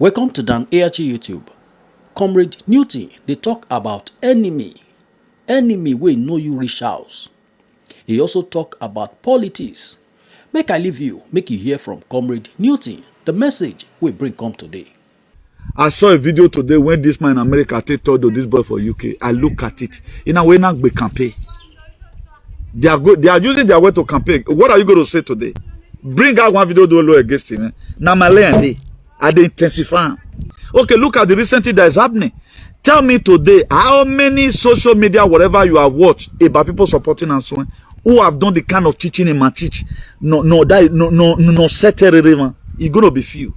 Welcome to Dan ARG YouTube. Comrade Newton, they talk about enemy wey know you reach house. He also talk about politics. Make I leave you, make you hear from Comrade Newton, the message we bring come today. I saw a video today when this man in America told this boy for UK. I look at it. In a way, not be campaign. They are using their way to campaign. What are you going to say today? Bring out one video do against him. Now my land, I they intensify. Okay, look at the recent thing that is happening. Tell me today how many social media, whatever you have watched about people supporting and so on, who have done the kind of teaching in my teach. No, settle. It's going to be few.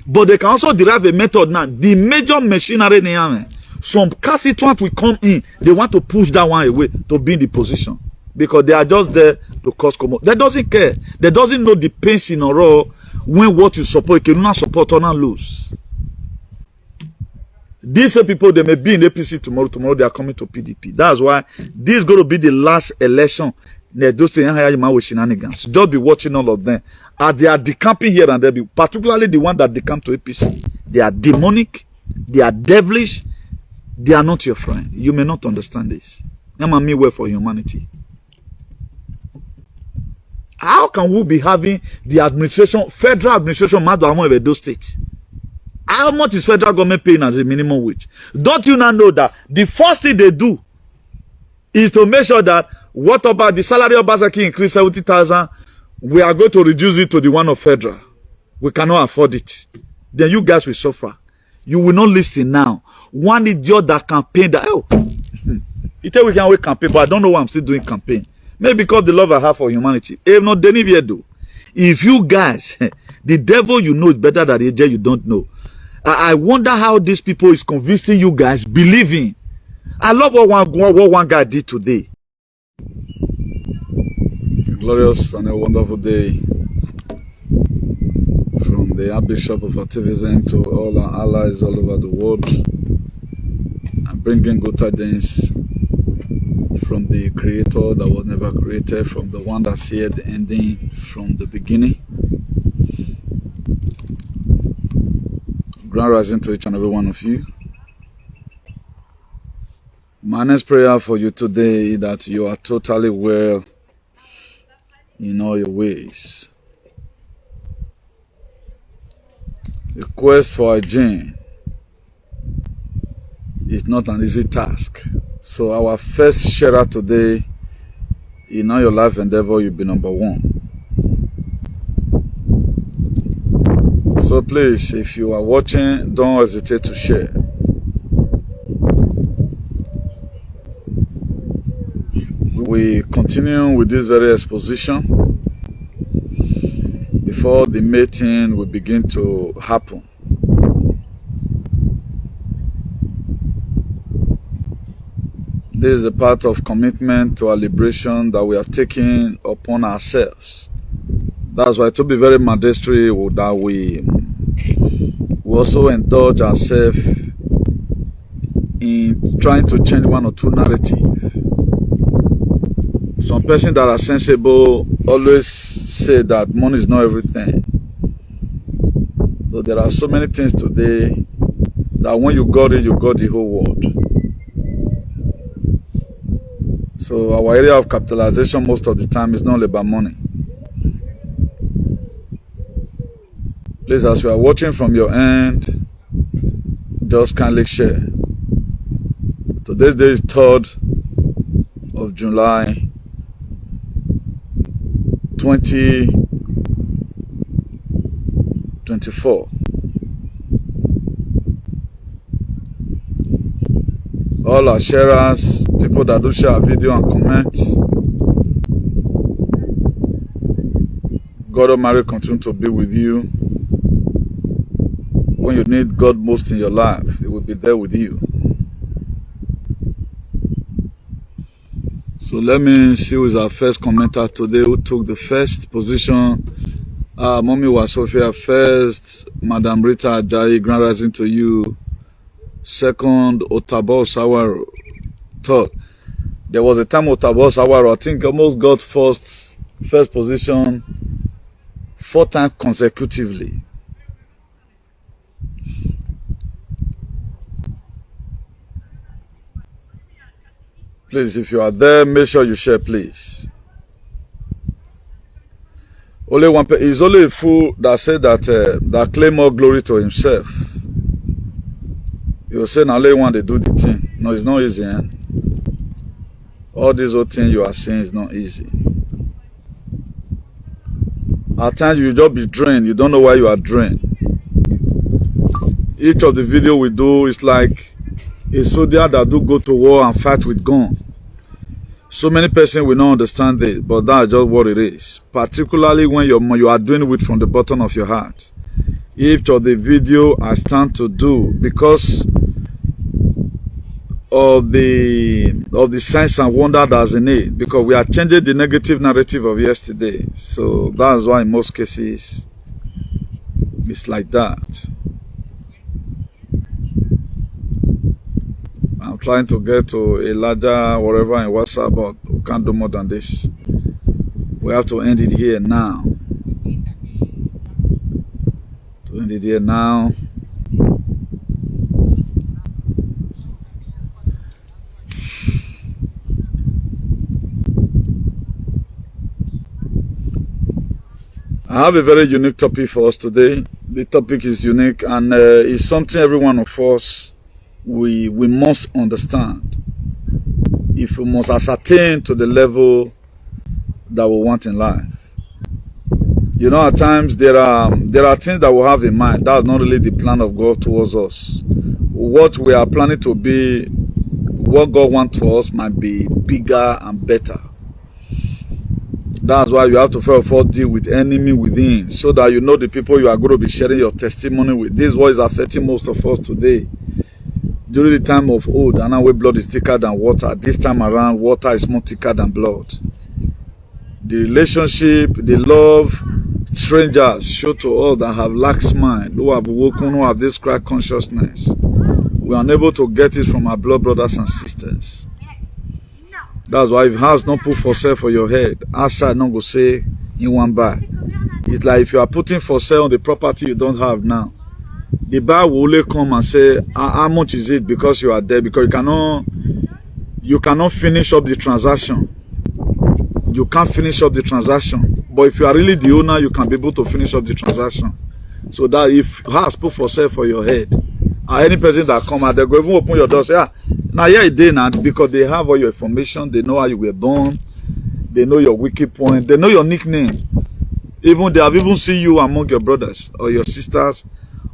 But they can also derive a method now. The major machinery in the some constituents will come in. They want to push that one away to be in the position. Because they are just there to cause commotion. They doesn't care. They doesn't know the pains in a row when what you support, you cannot support or not lose. These people, they may be in APC tomorrow. Tomorrow they are coming to PDP. That's why this is going to be the last election. Just be watching all of them. As they are decamping here and there, particularly the one that decamp to APC. They are demonic. They are devilish. They are not your friend. You may not understand this. I'm me way for humanity. How can we be having the administration, federal administration, of those states? How much is federal government paying as a minimum wage? Don't you now know that the first thing they do is to make sure that what about the salary of Basaki increase 70,000? We are going to reduce it to the one of federal. We cannot afford it. Then you guys will suffer. You will not listen now. One idiot that campaign that he tell we can wait campaign, but I don't know why I'm still doing campaign. Maybe because the love I have for humanity. If you guys, the devil you know is better than the angel you don't know. I wonder how these people is convincing you guys believing. I love what one guy did today. A glorious and a wonderful day from the Archbishop of Activism to all our allies all over the world. I'm bringing good tidings from the creator that was never created, from the one that's here, the ending from the beginning. Grand rising to each and every one of you. My next prayer for you today is that you are totally well in all your ways. The quest for hygiene is not an easy task. So our first sharer today, in all your life endeavor, you'll be number one. So please, if you are watching, don't hesitate to share. We continue with this very exposition before the meeting will begin to happen. This is a part of commitment to our liberation that we have taken upon ourselves. That's why to be very mandatory that we also indulge ourselves in trying to change one or two narratives. Some persons that are sensible always say that money is not everything. So there are so many things today that when you got it, you got the whole world. So our area of capitalization most of the time is not about money. Please, as you are watching from your end, just kindly share. Today's day is 3rd of July 2024. All our sharers, people that do share our video and comment, God Almighty continue to be with you. When you need God most in your life, He will be there with you. So let me see who is our first commenter today, who took the first position. Mommy Wasofia first, Madam Rita Ajayi, grand rising to you. Second, Otabo Sawaro. Third, there was a time Otabo Sawaro, I think, almost got first position 4 times consecutively. Please, if you are there, make sure you share, please. Only one. It's only a fool that said that claim more glory to himself. You say now, only one they do the thing. No, it's not easy. Eh? All these old things you are saying is not easy. At times you just be drained. You don't know why you are drained. Each of the video we do is like a soldier that do go to war and fight with gun. So many persons will not understand it, but that's just what it is. Particularly when you are doing it from the bottom of your heart. Each of the video I stand to do because of the signs and wonder that's in it, because we are changing the negative narrative of yesterday. So that's why in most cases it's like that. I'm trying to get to a larger whatever in WhatsApp, but we can't do more than this. We have to end it here now. To end it here now. I have a very unique topic for us today. The topic is unique and it's something every one of us we must understand if we must ascertain to the level that we want in life. You know, at times there are things that we have in mind. That's not really the plan of God towards us. What we are planning to be, what God wants for us might be bigger and better. That's why you have to first of all deal with enemy within, so that you know the people you are going to be sharing your testimony with. This is what is affecting most of us today. During the time of old, and now where blood is thicker than water. This time around, water is more thicker than blood. The relationship, the love, strangers show to all that have lax mind, who have woken, who have this crack consciousness. We are unable to get it from our blood brothers and sisters. That's why if house not put for sale for your head, outside not go say in one buy. It's like if you are putting for sale on the property you don't have now. The buyer will only come and say, how much is it, because you are there, because you cannot finish up the transaction. You can't finish up the transaction. But if you are really the owner, you can be able to finish up the transaction. So that if house put for sale for your head, any person that come out, they go even open your door, say, now here it is now, because they have all your information, they know how you were born, they know your wicked point, they know your nickname. Even they have even seen you among your brothers or your sisters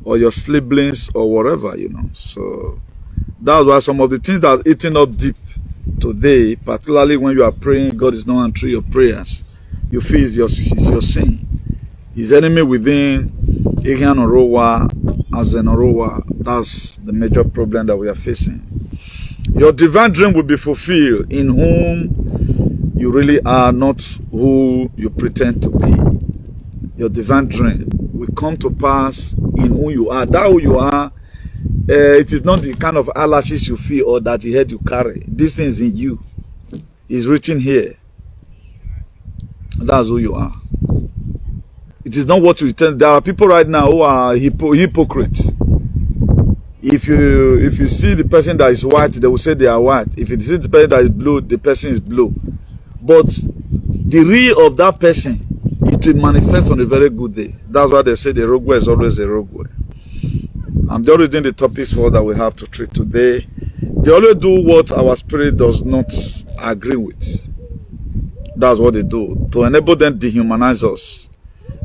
or your siblings or whatever, you know. So that's why some of the things that are eating up deep today, particularly when you are praying, God is not answering your prayers. You feel it's your sin. His enemy within, that's the major problem that we are facing. Your divine dream will be fulfilled in whom you really are, not who you pretend to be. Your divine dream will come to pass in who you are. That who you are, it is not the kind of eyelashes you feel or that the head you carry. This thing is in you. It's written here. That's who you are. It is not what you intend. There are people right now who are hypocrites. If you see the person that is white, they will say they are white. If you see the person that is blue, the person is blue. But the real of that person, it will manifest on a very good day. That's why they say the rogue way is always a rogue way. I'm just reading the topics for that we have to treat today. They always do what our spirit does not agree with. That's what they do. To enable them to dehumanize us.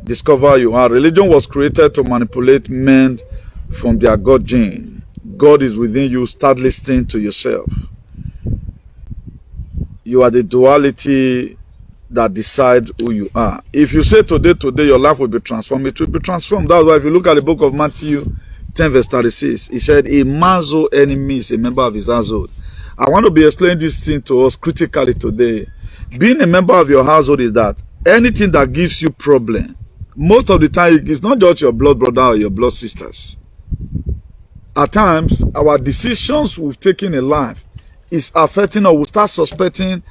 Discover you are. Religion was created to manipulate men from their God gene. God is within you. Start listening to yourself. You are the duality that decide who you are. If you say today your life will be transformed, it will be transformed. That's why if you look at the book of Matthew 10 verse 36, he said, a man's own enemy is a member of his household. I want to be explaining this thing to us critically today. Being a member of your household is that anything that gives you problem, most of the time it's not just your blood brother or your blood sisters. At times, our decisions we've taken in life is affecting, or we start suspecting,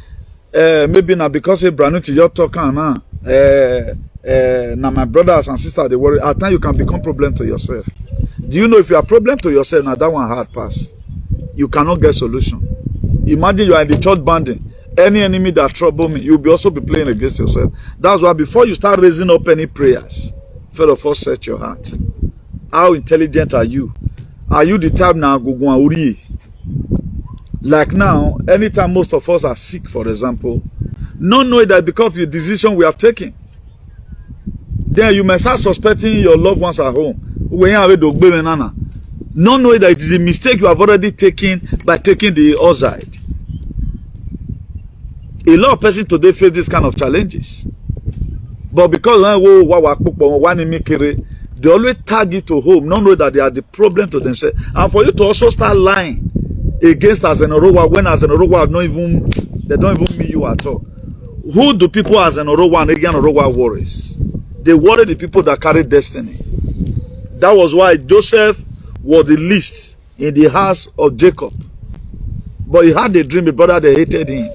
maybe not because a brand new to your talking now. Now my brothers and sisters, they worry. At times you can become problem to yourself. Do you know if you are problem to yourself, now that one hard pass. You cannot get solution. Imagine you are in the church banding. Any enemy that trouble me, you'll also be playing against yourself. That's why before you start raising up any prayers, first of all, set your heart. How intelligent are you? Are you the type now? Like now, anytime most of us are sick, for example, not knowing that because of the decision we have taken, then you may start suspecting your loved ones at home. Not knowing that it is a mistake you have already taken by taking the other side. A lot of persons today face this kind of challenges. But because they always tag it to home, not knowing that they are the problem to themselves. And for you to also start lying against as an Orowa when as an Orowa they don't even mean you at all. Who do people as an Orowa and again Orowa worries? They worry the people that carry destiny. That was why Joseph was the least in the house of Jacob. But he had a dream, his brother, they hated him.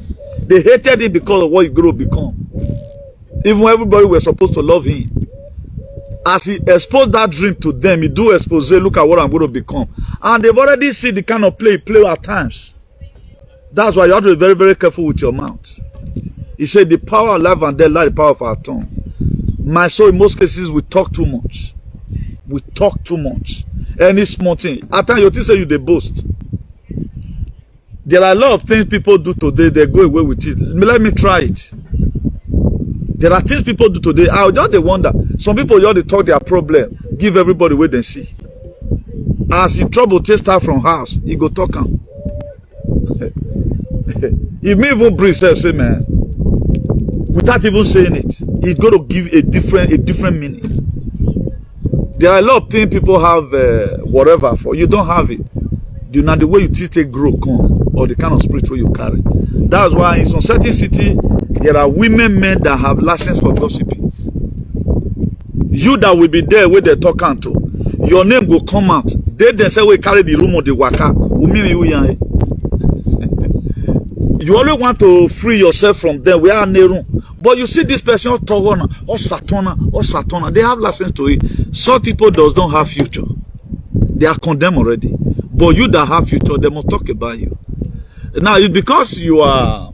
They hated him because of what he grew to become. Even everybody was supposed to love him. As he exposed that dream to them, he do expose, look at what I'm going to become. And they've already seen the kind of play he play at times. That's why you have to be very, very careful with your mouth. He said, the power of life and death lies in the power of our tongue. My soul, in most cases, we talk too much. We talk too much. Any small thing. At times, you think say you they boast. There are a lot of things people do today, they go away with it. Let me try it. There are things people do today. I just wonder. Some people just they talk their problem, give everybody what they see. As in trouble, take start from house, he go talk am. If me even breathe, say man, without even saying it, he's going to give a different meaning. There are a lot of things people have whatever for. You don't have it. You know the way you take grow come or the kind of spiritual you carry. That's why in some certain city there are women, men that have license for gossiping. You that will be there where they're talking to, your name will come out. They say we carry the room of the waka. You always want to free yourself from them. We are in the room. But you see this person or Satana, they have license to it. Some people does not have future. They are condemned already. But you that have future, they must talk about you. Now, it's because you are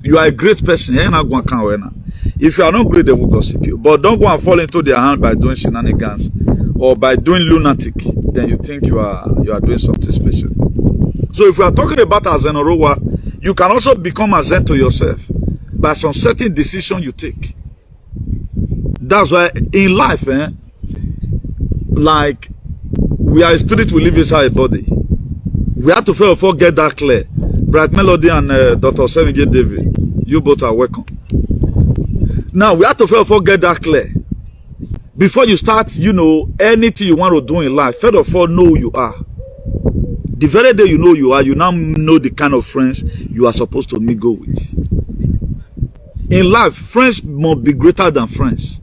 a great person. If you are not great, they will gossip you. But don't go and fall into their hand by doing shenanigans or by doing lunatic. Then you think you are doing something special. So if we are talking about Azenorowa, you can also become a zen to yourself by some certain decision you take. That's why in life, like we are a spirit, we live inside a body. We have to first of all get that clear. Bright Melody and Dr. Semige David, you both are welcome. Now we have to first of all get that clear. Before you start, anything you want to do in life, first of all, know who you are. The very day you know you are, you now know the kind of friends you are supposed to mingle with. In life, friends must be greater than friends.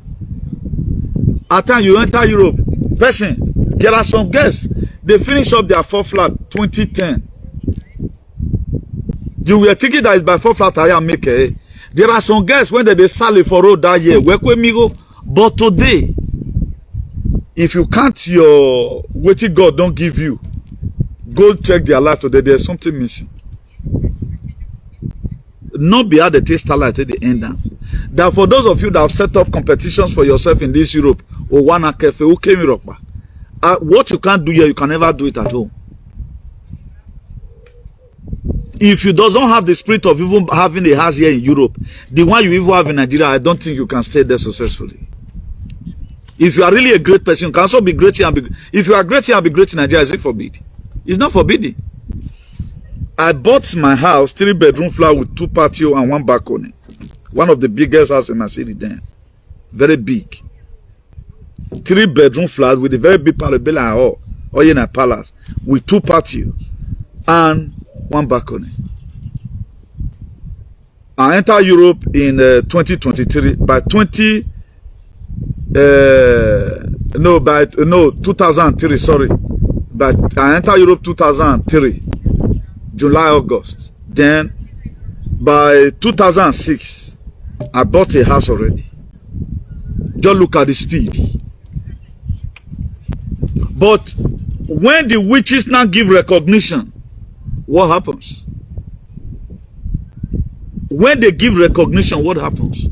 At times you enter Europe, person, there are some guests, they finish up their 4 flat 2010. You were thinking that it's by 4 flat I am making. There are some guests when they sell for road that year, work with me go. But today, if you count your what God don't give you, go check their life today. There's something missing. Not be at the taste light at the end. That for those of you that have set up competitions for yourself in this Europe, or one cafe, who came Europe, what you can't do here, you can never do it at home. If you don't have the spirit of even having a house here in Europe, the one you even have in Nigeria, I don't think you can stay there successfully. If you are really a great person, you can also be great here and be. If you are great here and be great in Nigeria, is it forbidden? It's not forbidden. I bought my house, 3-bedroom flat with 2 patio and 1 balcony. One of the biggest houses in my city then. Very big. 3-bedroom flat with a very big parabella hall, or in a palace, with 2 patio and 1 balcony. I entered Europe in 2023. By 2003, sorry. But I entered Europe 2003, July, August. Then by 2006, I bought a house already. Just look at the speed. But when the witches now give recognition, what happens? When they give recognition, what happens?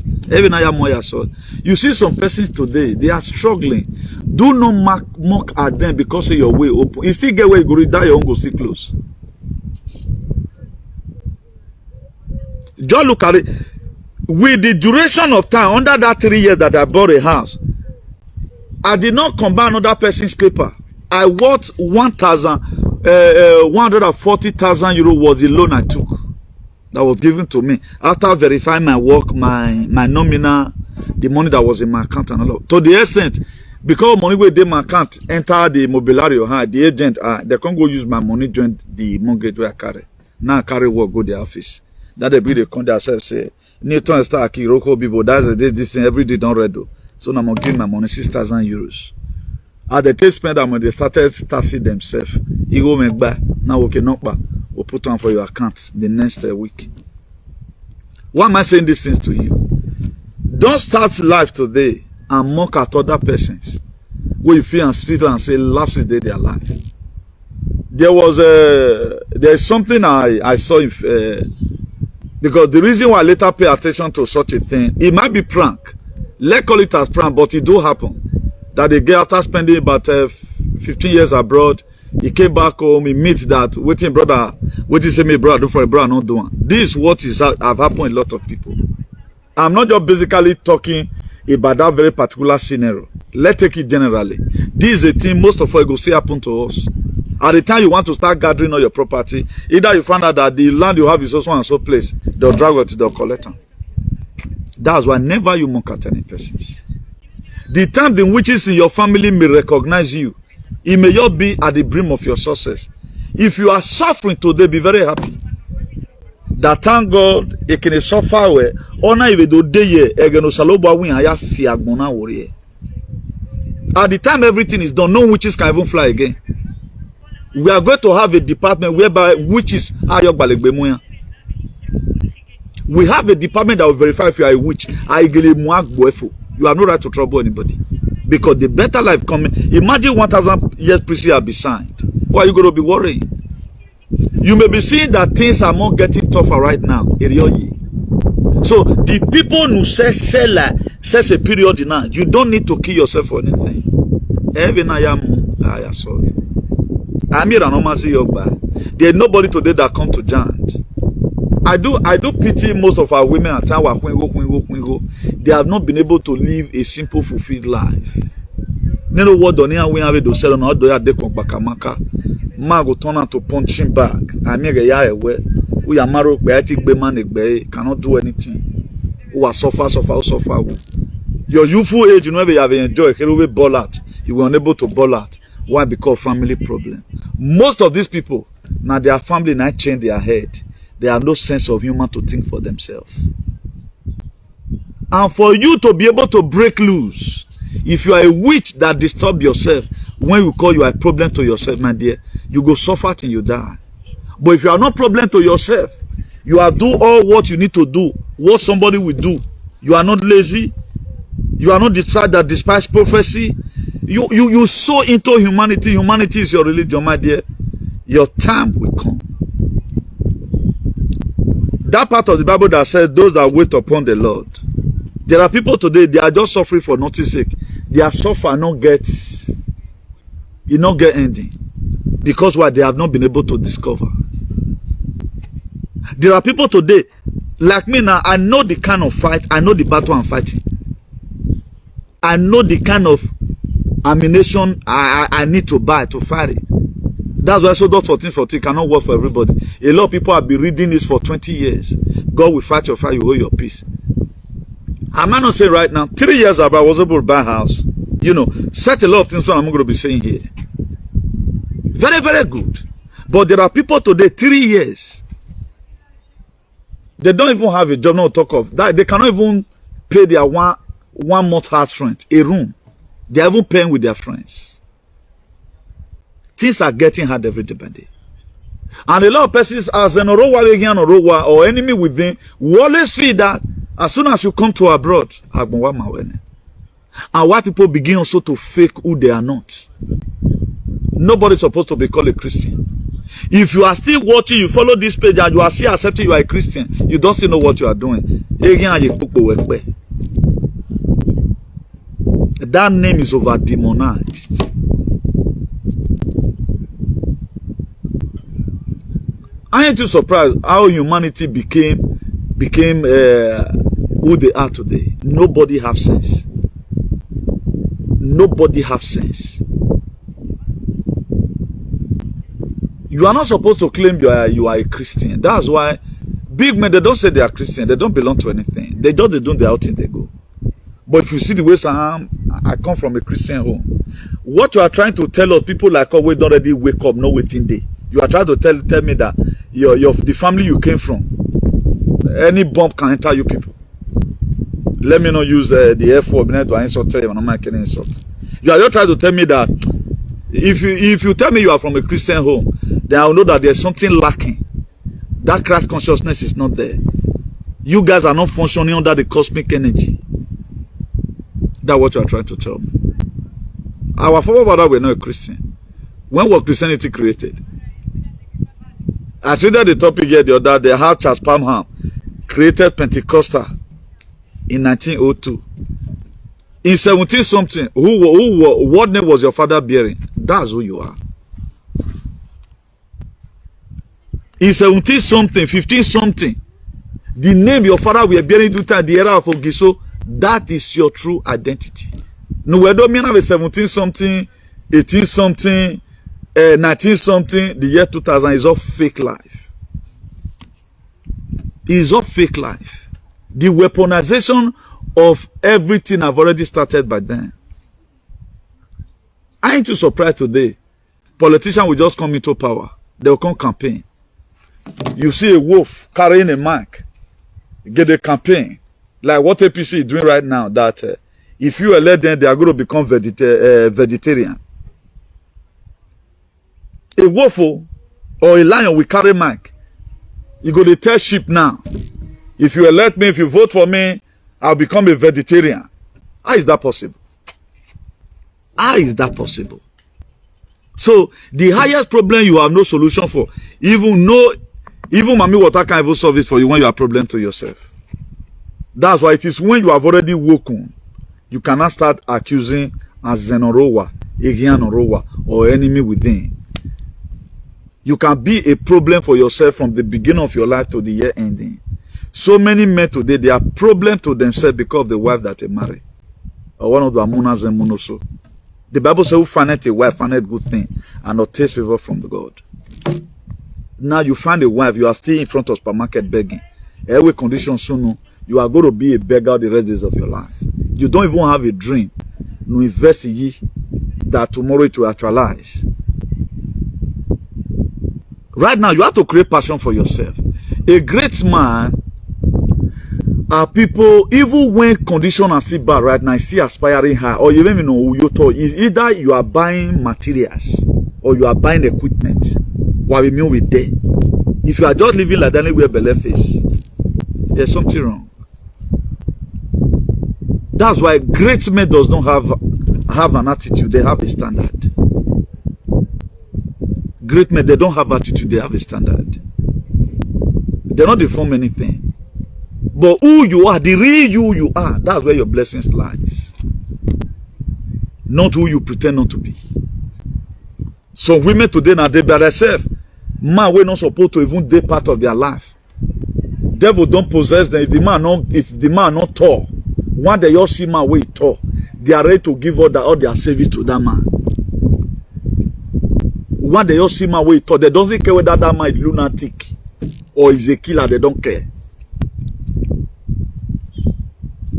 You see some persons today, they are struggling. Do not mock at them because of your way open. You still get where you go, die, your own go see close. Just look at it. With the duration of time, under that 3 years that I bought a house, I did not combine another person's paper. I worth 140,000 euro was the loan I took. That was given to me after verifying my work, my nominal, the money that was in my account and all. To the extent, because money where they my account enter the mobiliario, the agent, they can't go use my money join the mortgage where I carry. Now I carry work go to the office. That they be the come themselves say, Newton start Kiroko people. That's this thing every day don't read. So now I'm gonna give my money 6,000 euros. At the test spend that money, they started taxing themselves. You go make back now. Okay, not back. We'll put on for your account the next week. Why am I saying these things to you? Don't start life today and mock at other persons where you feel and say laughs is their life. There's something I saw because the reason why I later pay attention to such a thing, it might be prank. Let's call it as prank, but it do happen. That the girl after spending about 15 years abroad, he came back home, he meets that waiting brother, what you say me brother do for a brother not doing. This is what is have happened to a lot of people. I'm not just basically talking about that very particular scenario. Let's take it generally. This is a thing most of us go see happen to us. At the time you want to start gathering all your property, either you find out that the land you have is also and so place, they'll drag it to the collector. That's why never you mock at any persons. The time the witches in your family may recognize you, it may not be at the brim of your success. If you are suffering today, be very happy. That thank God, it can suffer where honor even do day again saloba win aya fiagbona warrior. At the time everything is done, no witches can even fly again. We are going to have a department whereby witches are your balegbemuya. We have a department that will verify if you are a witch. You have no right to trouble anybody. Because the better life coming, imagine 1,000 years priesthood have been signed. Why are you going to be worrying? You may be seeing that things are more getting tougher right now. So the people who says a period now, you don't need to kill yourself for anything. There's nobody today that come to giant. I do pity most of our women at time. They have not been able to live a simple, fulfilled life. You know what? Don't we have to sell on our door? They come back. Mago turn out to punching bag. I make a yah away. We are married. We cannot do anything. We are suffer. Your youthful age, you know, you have enjoyed. You will ball out. You were unable to ball out. Why? Because family problem. Most of these people now their family now change their head. They have no sense of humor to think for themselves. And for you to be able to break loose, if you are a witch that disturb yourself, when we call you a problem to yourself, my dear, you go suffer till you die. But if you are not problem to yourself, you are do all what you need to do, what somebody will do. You are not lazy. You are not the tribe that despise prophecy. You so into humanity. Humanity is your religion, my dear. Your time will come. That part of the Bible that says those that wait upon the Lord. There are people today, they are just suffering for nothing's sake. Their suffer not get ending. Because why? They have not been able to discover. There are people today, like me now, I know the kind of fight, I know the battle I'm fighting. I know the kind of ammunition I need to buy to fight it. That's why Exodus 14:14 cannot work for everybody. A lot of people have been reading this for 20 years. God will fight your fight, you hold your peace. I might not say right now, 3 years ago, I was able to buy a house. You know, set a lot of things what I'm going to be saying here. Very, very good. But there are people today, 3 years. They don't even have a job, not to talk of that. They cannot even pay their one month house rent, a room. They are even paying with their friends. Things are getting hard every day by day. And a lot of persons, as an Orowa or enemy within, we always feel that as soon as you come to abroad, and why people begin also to fake who they are not. Nobody's supposed to be called a Christian. If you are still watching, you follow this page and you are still accepting you are a Christian, you don't still know what you are doing. That name is over demonized. I ain't too surprised how humanity became who they are today. Nobody have sense. Nobody have sense. You are not supposed to claim you are a Christian. That's why big men, they don't say they are Christian. They don't belong to anything. They do their own thing, they go. But if you see the way I come from a Christian home. What you are trying to tell us, people like us, we don't already wake up, no waiting day. You are trying to tell me that the family you came from, any bomb can enter you people. Let me not use the F word, to insult you, I'm not making insult. You are just trying to tell me that if you tell me you are from a Christian home, then I will know that there's something lacking. That Christ consciousness is not there. You guys are not functioning under the cosmic energy. That's what you are trying to tell me. Our forefathers were not a Christian. When was Christianity created? I treated the topic here the other day, how Charles Parham created Pentecostal in 1902. In 17 something, what name was your father bearing? That's who you are. In 17 something, 15 something, the name your father were bearing during the era of Ogiso, that is your true identity. No, we don't mean have a 17 something, 18 something, 19 something, the year 2000 is all fake life. It is all fake life. The weaponization of everything have already started by then. I ain't too surprised today. Politicians will just come into power. They will come campaign. You see a wolf carrying a mic, get a campaign. Like what APC is doing right now, that if you elect them, they are going to become vegetarian. A wolf or a lion will carry mic. You go to tell sheep now. If you elect me, if you vote for me, I'll become a vegetarian. How is that possible? How is that possible? So the highest problem you have no solution for, even mommy water can't even solve it for you when you have a problem to yourself. That's why it is when you have already woken, you cannot start accusing as Zenorowa, Egianorowa, or enemy within. You can be a problem for yourself from the beginning of your life to the year ending. So many men today, they are problem to themselves because of the wife that they marry. Or one of the Amunas and Munoso. The Bible says, who findeth a wife, findeth good thing, and obtains favor from the God. Now you find a wife, you are still in front of supermarket begging. Every condition soon, you are going to be a beggar the rest of your life. You don't even have a dream. No invest in ye that tomorrow it will actualize. Right now, you have to create passion for yourself. A great man are people, even when conditions are still bad right now, still aspiring high, or you don't even know who you talk. Either you are buying materials or you are buying equipment. While we mean with day. If you are just living like that, anywhere below face, there's something wrong. That's why great men does not have an attitude, they have a standard. Great men, they don't have attitude, they have a standard. They don't deform anything. But who you are, the real you are, that's where your blessings lies. Not who you pretend not to be. Some women today now, they by themselves, man, we're not supposed to even be part of their life. Devil don't possess them. If the man not tall, one day you see man way tall, they are ready to give all their savings to that man. One day you see man way tall, they doesn't care whether that man is lunatic or is a killer, they don't care.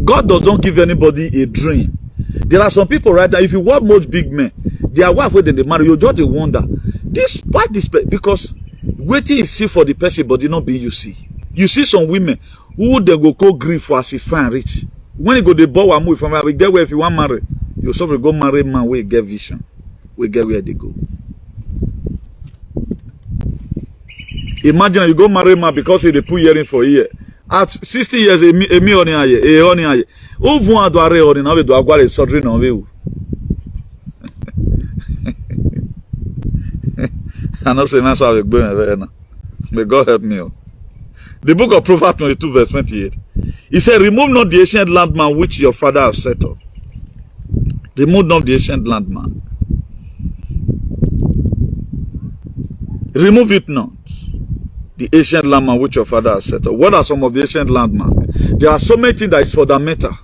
God does not give anybody a dream. There are some people right now, if you watch most big men, their wife when they marry, you just wonder, despite this, because waiting is see for the person, but they not be you see. You see some women who they go grief for as if fine rich. When you go the boy and move from we get where if you want marry, you suffer go marry man we get vision, we get where they go. Imagine you go marry man because they put earring for a year. At 60 years, a me on who vont adorer on now do avoir les surgery non vous. I'm not saying that's how we're going now. May God help me. The book of Proverbs 22 verse 28. He said, remove not the ancient landmark which your father have set up. Remove not the ancient landmark. Remove it not. The ancient landmark which your father has set up. What are some of the ancient landmarks? There are so many things that is fundamental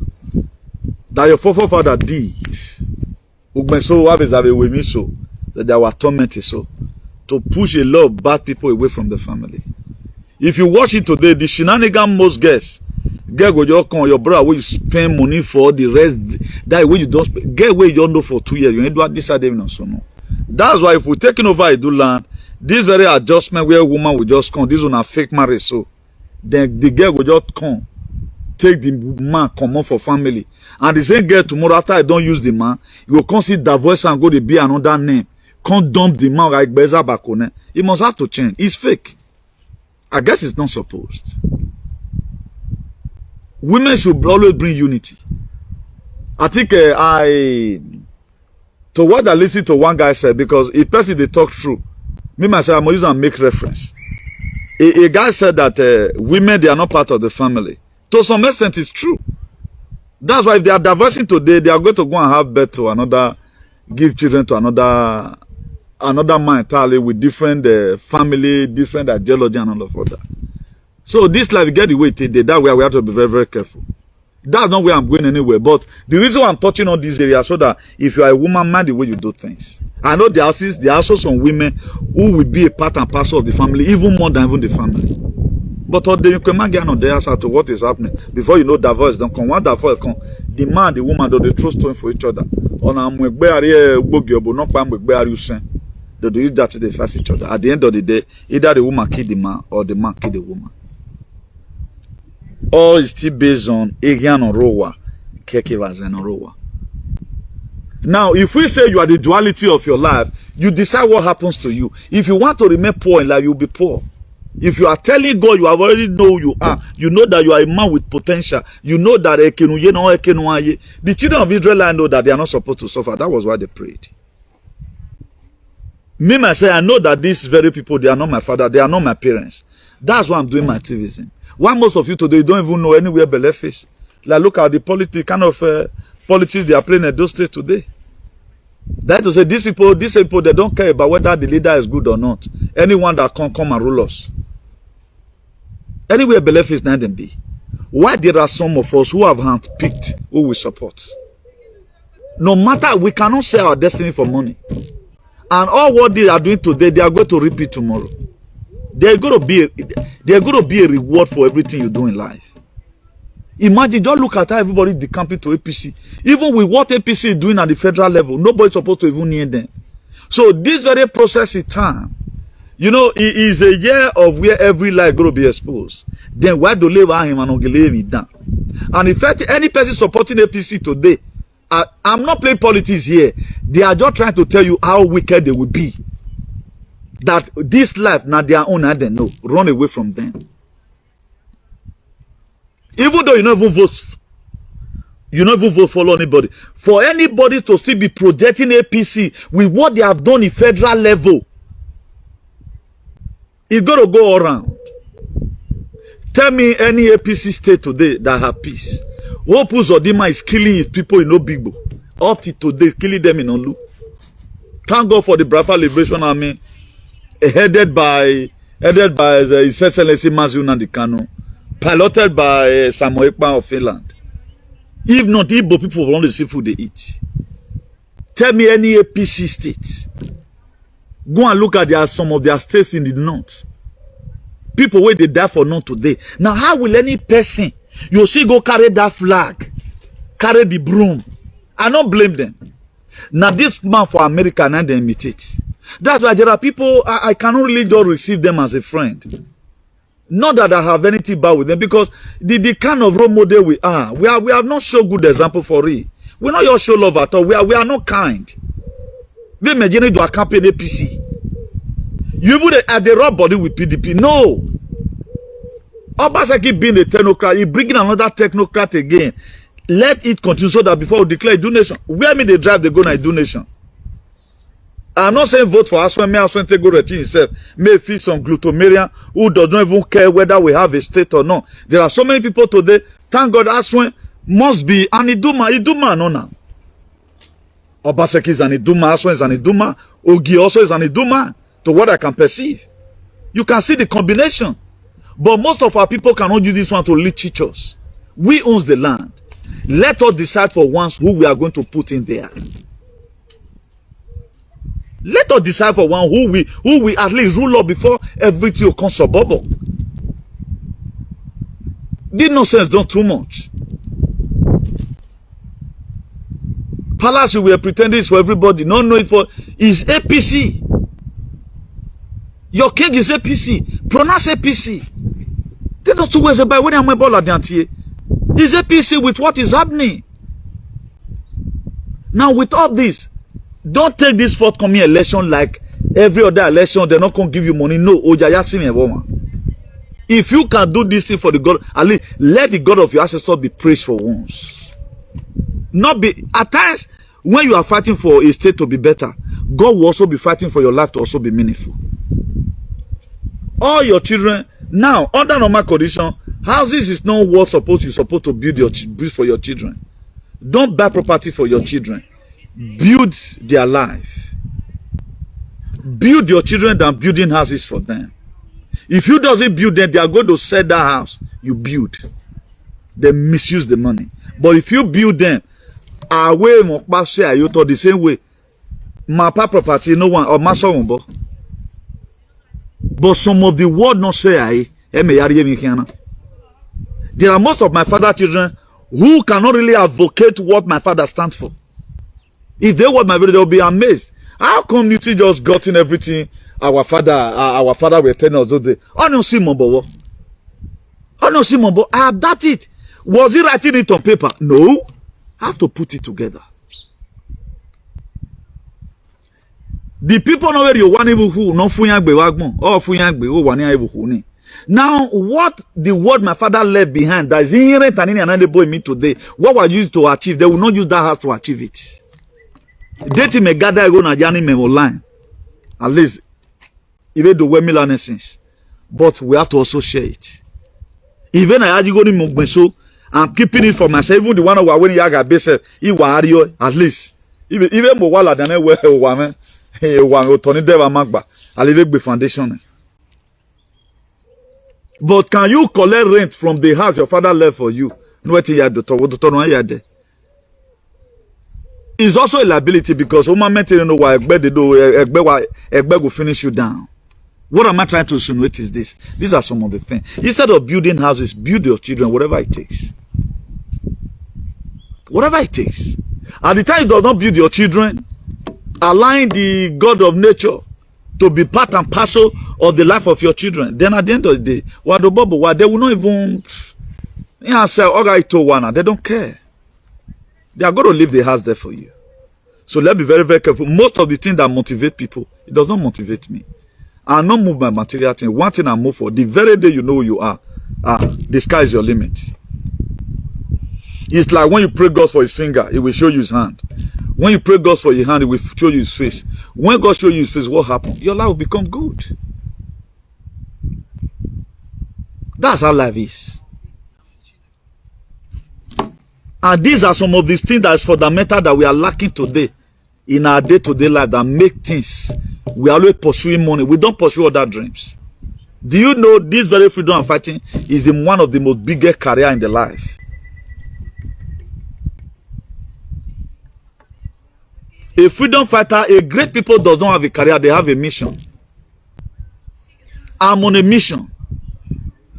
that your forefather did. That they were tormented so. To push a lot of bad people away from the family. If you watch it today, the shenanigan most guess. Get where you come, your brother where you spend money for the rest. That way you don't spend. Get where you don't know for 2 years. You ain't do this side even so no. That's why if we're taking over a do land, this very adjustment where a woman will just come, this one a fake marriage so. Then the girl will just come, take the man, come on for family. And the same girl tomorrow after I don't use the man, you will come see divorce and go to be another name. Can't dump the man like Beza Bakone. It must have to change. It's fake. I guess it's not supposed. Women should always bring unity. I think to what I listened to one guy said, because if person they talk true, me myself I'm using and make reference. A guy said that women they are not part of the family. To some extent, it's true. That's why if they are divorcing today, they are going to go and have birth to another, give children to another man entirely with different family, different ideology and all of that. So this life, get the way it is. That way we have to be very, very careful. That's not where I'm going anywhere. But the reason why I'm touching on this area so that if you are a woman, mind the way you do things. I know there are also some women who will be a part and parcel of the family, even more than even the family. But you can get on the answer to what is happening. Before you know divorce, don't come. One divorce come. The man, the woman, they trust stone for each other. They do use that to they face each other. At the end of the day, either the woman kill the man or the man kill the woman. All is still based on Egian or Rowa, Keke Wazen or Rowa. Now, if we say you are the duality of your life, you decide what happens to you. If you want to remain poor in life, you'll be poor. If you are telling God you have already know who you are, you know that you are a man with potential, you know that the children of Israel know that they are not supposed to suffer. That was why they prayed. Me myself, I know that these very people, they are not my father, they are not my parents. That's why I'm doing my activism. Why most of you today you don't even know anywhere Belefe is? Like look at the kind of politics they are playing in those states today. That is to say these people, they don't care about whether the leader is good or not. Anyone that can come and rule us. Anywhere Belefe is not them be. Why there are some of us who have handpicked who we support? No matter, we cannot sell our destiny for money. And all what they are doing today, they are going to repeat tomorrow. They're going to be a reward for everything you do in life. Imagine, don't look at how everybody decamping to APC. Even with what APC is doing at the federal level, nobody's supposed to even near them. So this very process in time, you know, it is a year of where every life going to be exposed. Then why do they want him and lay me down? And in fact, any person supporting APC today, I'm not playing politics here. They are just trying to tell you how wicked they will be. That this life, not their own, and they know. Run away from them. Even though you don't even vote for anybody. For anybody to still be projecting APC with what they have done in federal level, it's going to go around. Tell me any APC state today that have peace. Hope Uzodinma is killing his people in Obigbo. Up to today, killing them in Olu. Thank God for the Biafra Liberation Army, headed by His Excellency Mazi Nnamdi Kanu, piloted by Samuel Ekpa of Finland. If not, Igbo people will only see food they eat. Tell me any APC state. Go and look at some of their states in the north. People where they die for not today. Now, how will any person you see go carry that flag, carry the broom? I don't blame them. Now, this man for America, now they imitate. That's why there are people, I cannot really just receive them as a friend. Not that I have anything bad with them, because the kind of role model we have not show good example for it. We not your show love at all. We are not kind. We imagine do a campaign APC. You even at the rub body with PDP. No. Obaseki being a technocrat, he bringing another technocrat again. Let it continue so that before we declare a donation, where me they drive, they go na a donation. I'm not saying vote for Asue. May Asue take go to himself. May feel some glutomania who does not even care whether we have a state or not. There are so many people today. Thank God Asue must be an Iduma no now. Obaseki is an Iduma, Asue is an Iduma, Ogi also is an Iduma, to what I can perceive. You can see the combination. But most of our people cannot use this one to lead teachers. We own the land. Let us decide for once who we are going to put in there. Let us decide for one who we at least rule up before everything will come suburban. This nonsense done too much. Palace we are pretending for everybody. No, no, for is APC. Your king is APC. Pronounce APC. They don't two ways about when I'm about is APC with what is happening. Now with all this, don't take this forthcoming election like every other election. They're not going to give you money. No, if you can do this thing for the God, at least let the God of your ancestors be praised for once. Not be at times when you are fighting for a state to be better, God will also be fighting for your life to also be meaningful. All your children now under normal condition, houses is not what you're supposed to build for your children. Don't buy property for your children. Build their life. Build your children than building houses for them. If you doesn't build them, they are going to sell that house you build. They misuse the money. But if you build them, away the same way, my property, no one or my son. But some of the world not say there are most of my father children who cannot really advocate what my father stands for. If they want my video, they'll be amazed. How come you just gotten everything our father were telling us those days? I don't see Mombo. I adapt it. Was he writing it on paper? No. I have to put it together. The people know where you want who no funyagbe wagmo or funyagbe who wani. Now, what the word my father left behind that is inherent and in another boy me today, what were used to achieve, they will not use that house to achieve it. Date me gather go na jani me online. At least even the way me learn since. But we have to also share it. Even I had go ni mugbenso, I'm keeping it for myself. Even the one who are when yaga base, at least. Even mo wala than where one Tony Deva Magba. I live with foundation. But can you collect rent from the house your father left for you? It's also a liability because you know why Egbe will finish you down. What am I trying to insinuate is this? These are some of the things. Instead of building houses, build your children, whatever it takes. Whatever it takes. At the time you do not build your children, allowing the God of nature to be part and parcel of the life of your children. Then at the end of the day, they will not even say, they don't care. They are going to leave the house there for you. So let's be very, very careful. Most of the things that motivate people, it does not motivate me. I not move my material thing. One thing I move for, the very day you know who you are, the sky is your limit. It's like when you pray God for his finger, he will show you his hand. When you pray God for your hand, he will show you his face. When God shows you his face, what happens? Your life will become good. That's how life is. And these are some of these things that is fundamental that we are lacking today in our day-to-day life that make things. We are always pursuing money. We don't pursue other dreams. Do you know this very freedom and fighting is one of the most biggest career in the life? A freedom fighter, a great people does not have a career, they have a mission. I'm on a mission.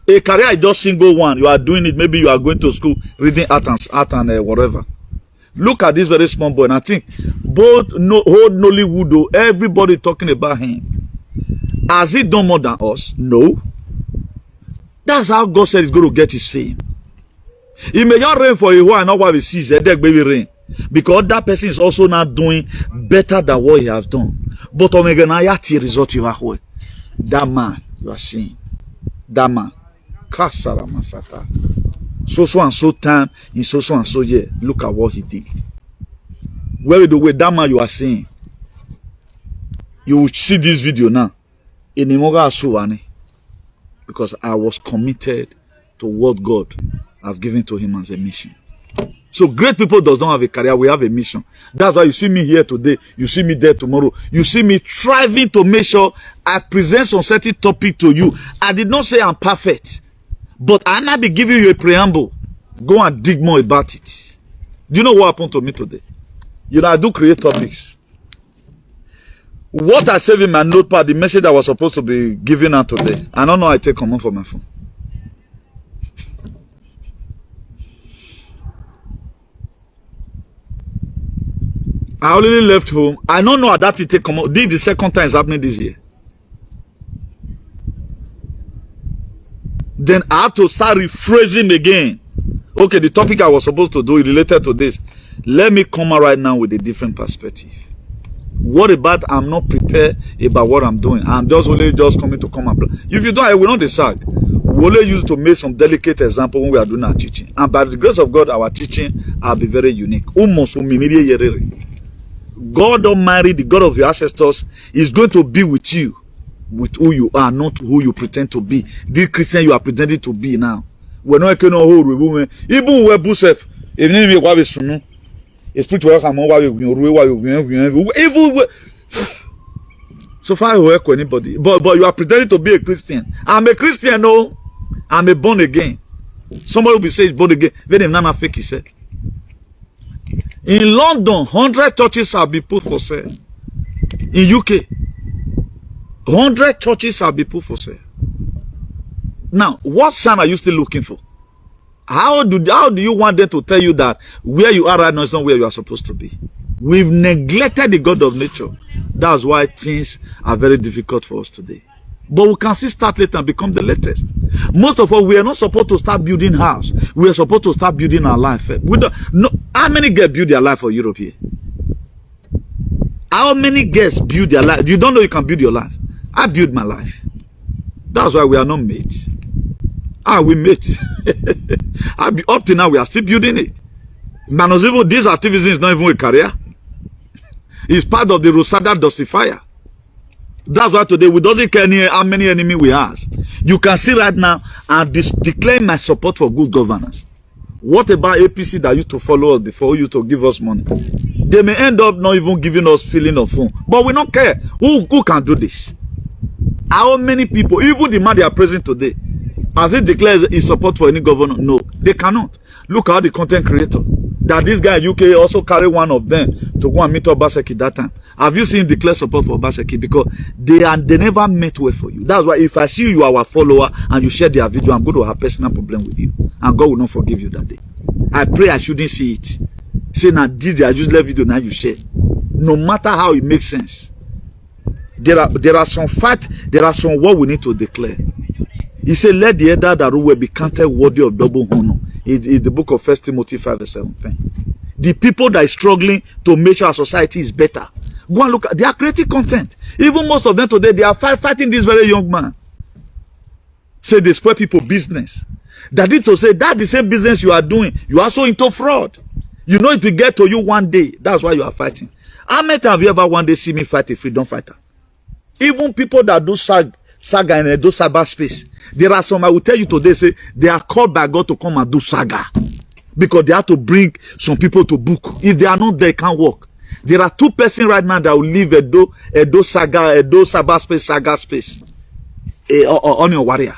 A career is just single one. You are doing it. Maybe you are going to school, reading art and whatever. Look at this very small boy. And I think both whole Nollywood, everybody talking about him. Has he done more than us? No. That's how God said he's going to get his fame. He may not reign for a while, not while he sees a dead baby rain. Because that person is also not doing better than what he has done. But result you are that man you are seeing. That man. So and so time in so and so year. Look at what he did. Where the way that man you are seeing. You will see this video now. Because I was committed to what God have given to him as a mission. So great people does not have a career, we have a mission. That's why you see me here today, you see me there tomorrow. You see me striving to make sure I present some certain topic to you. I did not say I'm perfect, but I might be giving you a preamble. Go and dig more about it. Do you know what happened to me today? You know, I do create topics. What I saved in my notepad, the message I was supposed to be giving out today, I don't know, I take command from my phone. I already left home. I don't know that it take command. This is the second time it's happening this year. Then I have to start rephrasing again. Okay, the topic I was supposed to do is related to this. Let me come out right now with a different perspective. What about I'm not prepared about what I'm doing? I'm just coming to come and play. If you don't, I will not decide. We only use to make some delicate example when we are doing our teaching. And by the grace of God, our teaching will be very unique. God Almighty, the God of your ancestors, is going to be with you, with who you are, not who you pretend to be. The Christian you are pretending to be now. We're not going to hold even where Busef, so far I work with anybody, but you are pretending to be a Christian. I'm a Christian, no, I'm a born again. Somebody will be saying born again. When him nana fake, he said. In London, 100 churches have been put for sale. In UK, 100 churches have been put for sale. Now, what sign are you still looking for? How do you want them to tell you that where you are right now is not where you are supposed to be? We've neglected the God of nature. That's why things are very difficult for us today. But we can still start later and become the latest. Most of us, we are not supposed to start building house. We are supposed to start building our life. We don't know how many girls build their life for Europe here. How many girls build their life? You don't know you can build your life. I build my life. That's why we are not mates. We mate. Up to now, we are still building it. Man, even this activism is not even a career. It's part of the Rosada dosifier. That's why today we doesn't care how many enemies we have. You can see right now and declare my support for good governance. What about APC that used to follow us before you to give us money? They may end up not even giving us feeling of home. But we don't care. Who can do this? How many people, even the man they are present today, as it declares his support for any governor? No, they cannot. Look at the content creator. That this guy in UK also carry one of them to go and meet Obaseki that time. Have you seen declare support for Obaseki? Because they never met well for you. That's why if I see you are our follower and you share their video, I'm going to have personal problem with you. And God will not forgive you that day. I pray I shouldn't see it. Say now this is a useless video now you share. No matter how it makes sense. There are some facts, there are some what we need to declare. He said, let the elder that will be counted worthy of double honor. It's the book of 1 Timothy 5:17. The people that are struggling to make sure our society is better. Go and look at, they are creating content. Even most of them today, they are fighting this very young man. Say they spoil people business. That is to say, that the same business you are doing, you are also into fraud. You know it will get to you one day. That's why you are fighting. How many times have you ever one day see me fight a freedom fighter? Even people that do saga in do cyberspace. There are some, I will tell you today, say they are called by God to come and do saga. Because they have to bring some people to book. If they are not there, it can't work. There are 2 persons right now that will leave a do cyberspace, saga space. On your warrior.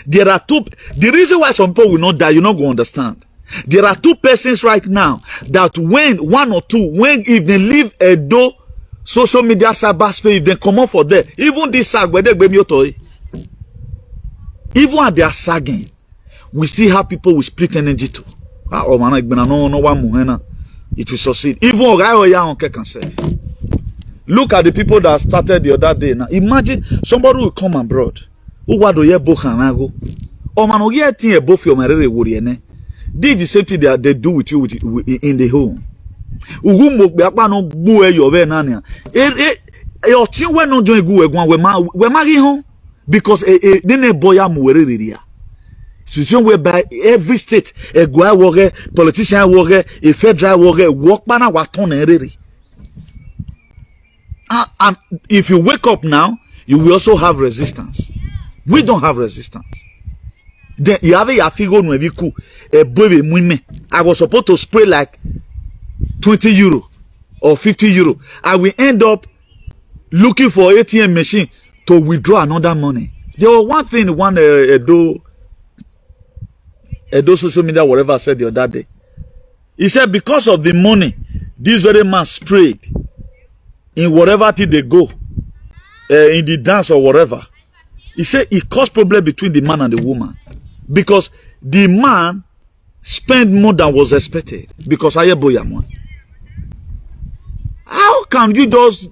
There are 2, the reason why some people will not die, you're not going to understand. There are 2 persons right now that when, 1 or 2, if they leave a do social media cyberspace, if they come up for there, even this sag, where they baby toy, even when they are sagging, we see how people will split energy too. Oh man, it will succeed. Even can say. Look at the people that started the other day. Now imagine somebody will come abroad. Who do you book and go? Oh man, you think a both your marriage would ne? Did the same thing they do with you in the home. Ugumbo be no go your way nania. Your team we no join go we marry home because then a boy am we situation whereby every state a go work politician work a federal work ban wa ton erere. And if you wake up now, you will also have resistance. We don't have resistance. Then you have a figure no be cool. I was supposed to spray like 20 euro or 50 euro. I will end up looking for ATM machine to withdraw another money. There was one thing Edo social media whatever said the other day. He said because of the money this very man sprayed in whatever thing they go, in the dance or whatever, he said it caused problem between the man and the woman because the man spent more than was expected because I boy one. How can you just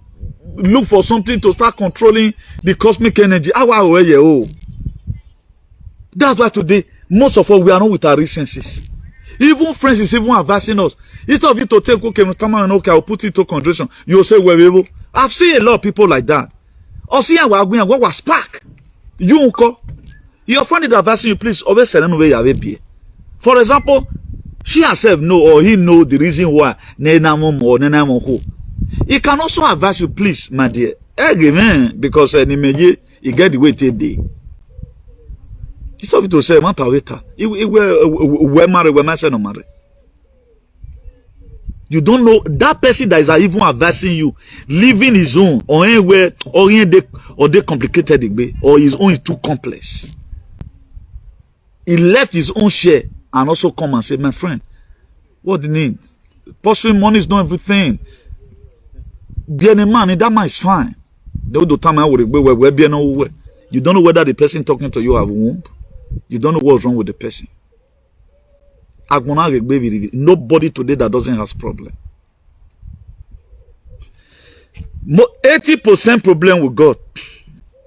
look for something to start controlling the cosmic energy? That's why today most of us we are not with our recenses. Even friends is even advising us. Instead of you to take okay, I'll put it to consideration. You'll say well, I've seen a lot of people like that. Or see what was spark. You uncle, your friend is advising you, please always send them away. For example, she herself know or he know the reason why he can also advise you, please, my dear. Amen. Because you get the way they day. It's of to say, matter later. We marry. You don't know that person that is even advising you, living his own, or anywhere, or they complicated way, or his own is too complex. He left his own share and also come and say, my friend, what do you need? Pursuing money is not everything. Being a man, that man is fine. You don't know whether the person talking to you have a womb. You don't know what's wrong with the person. Nobody today that doesn't have problem. 80% problem with God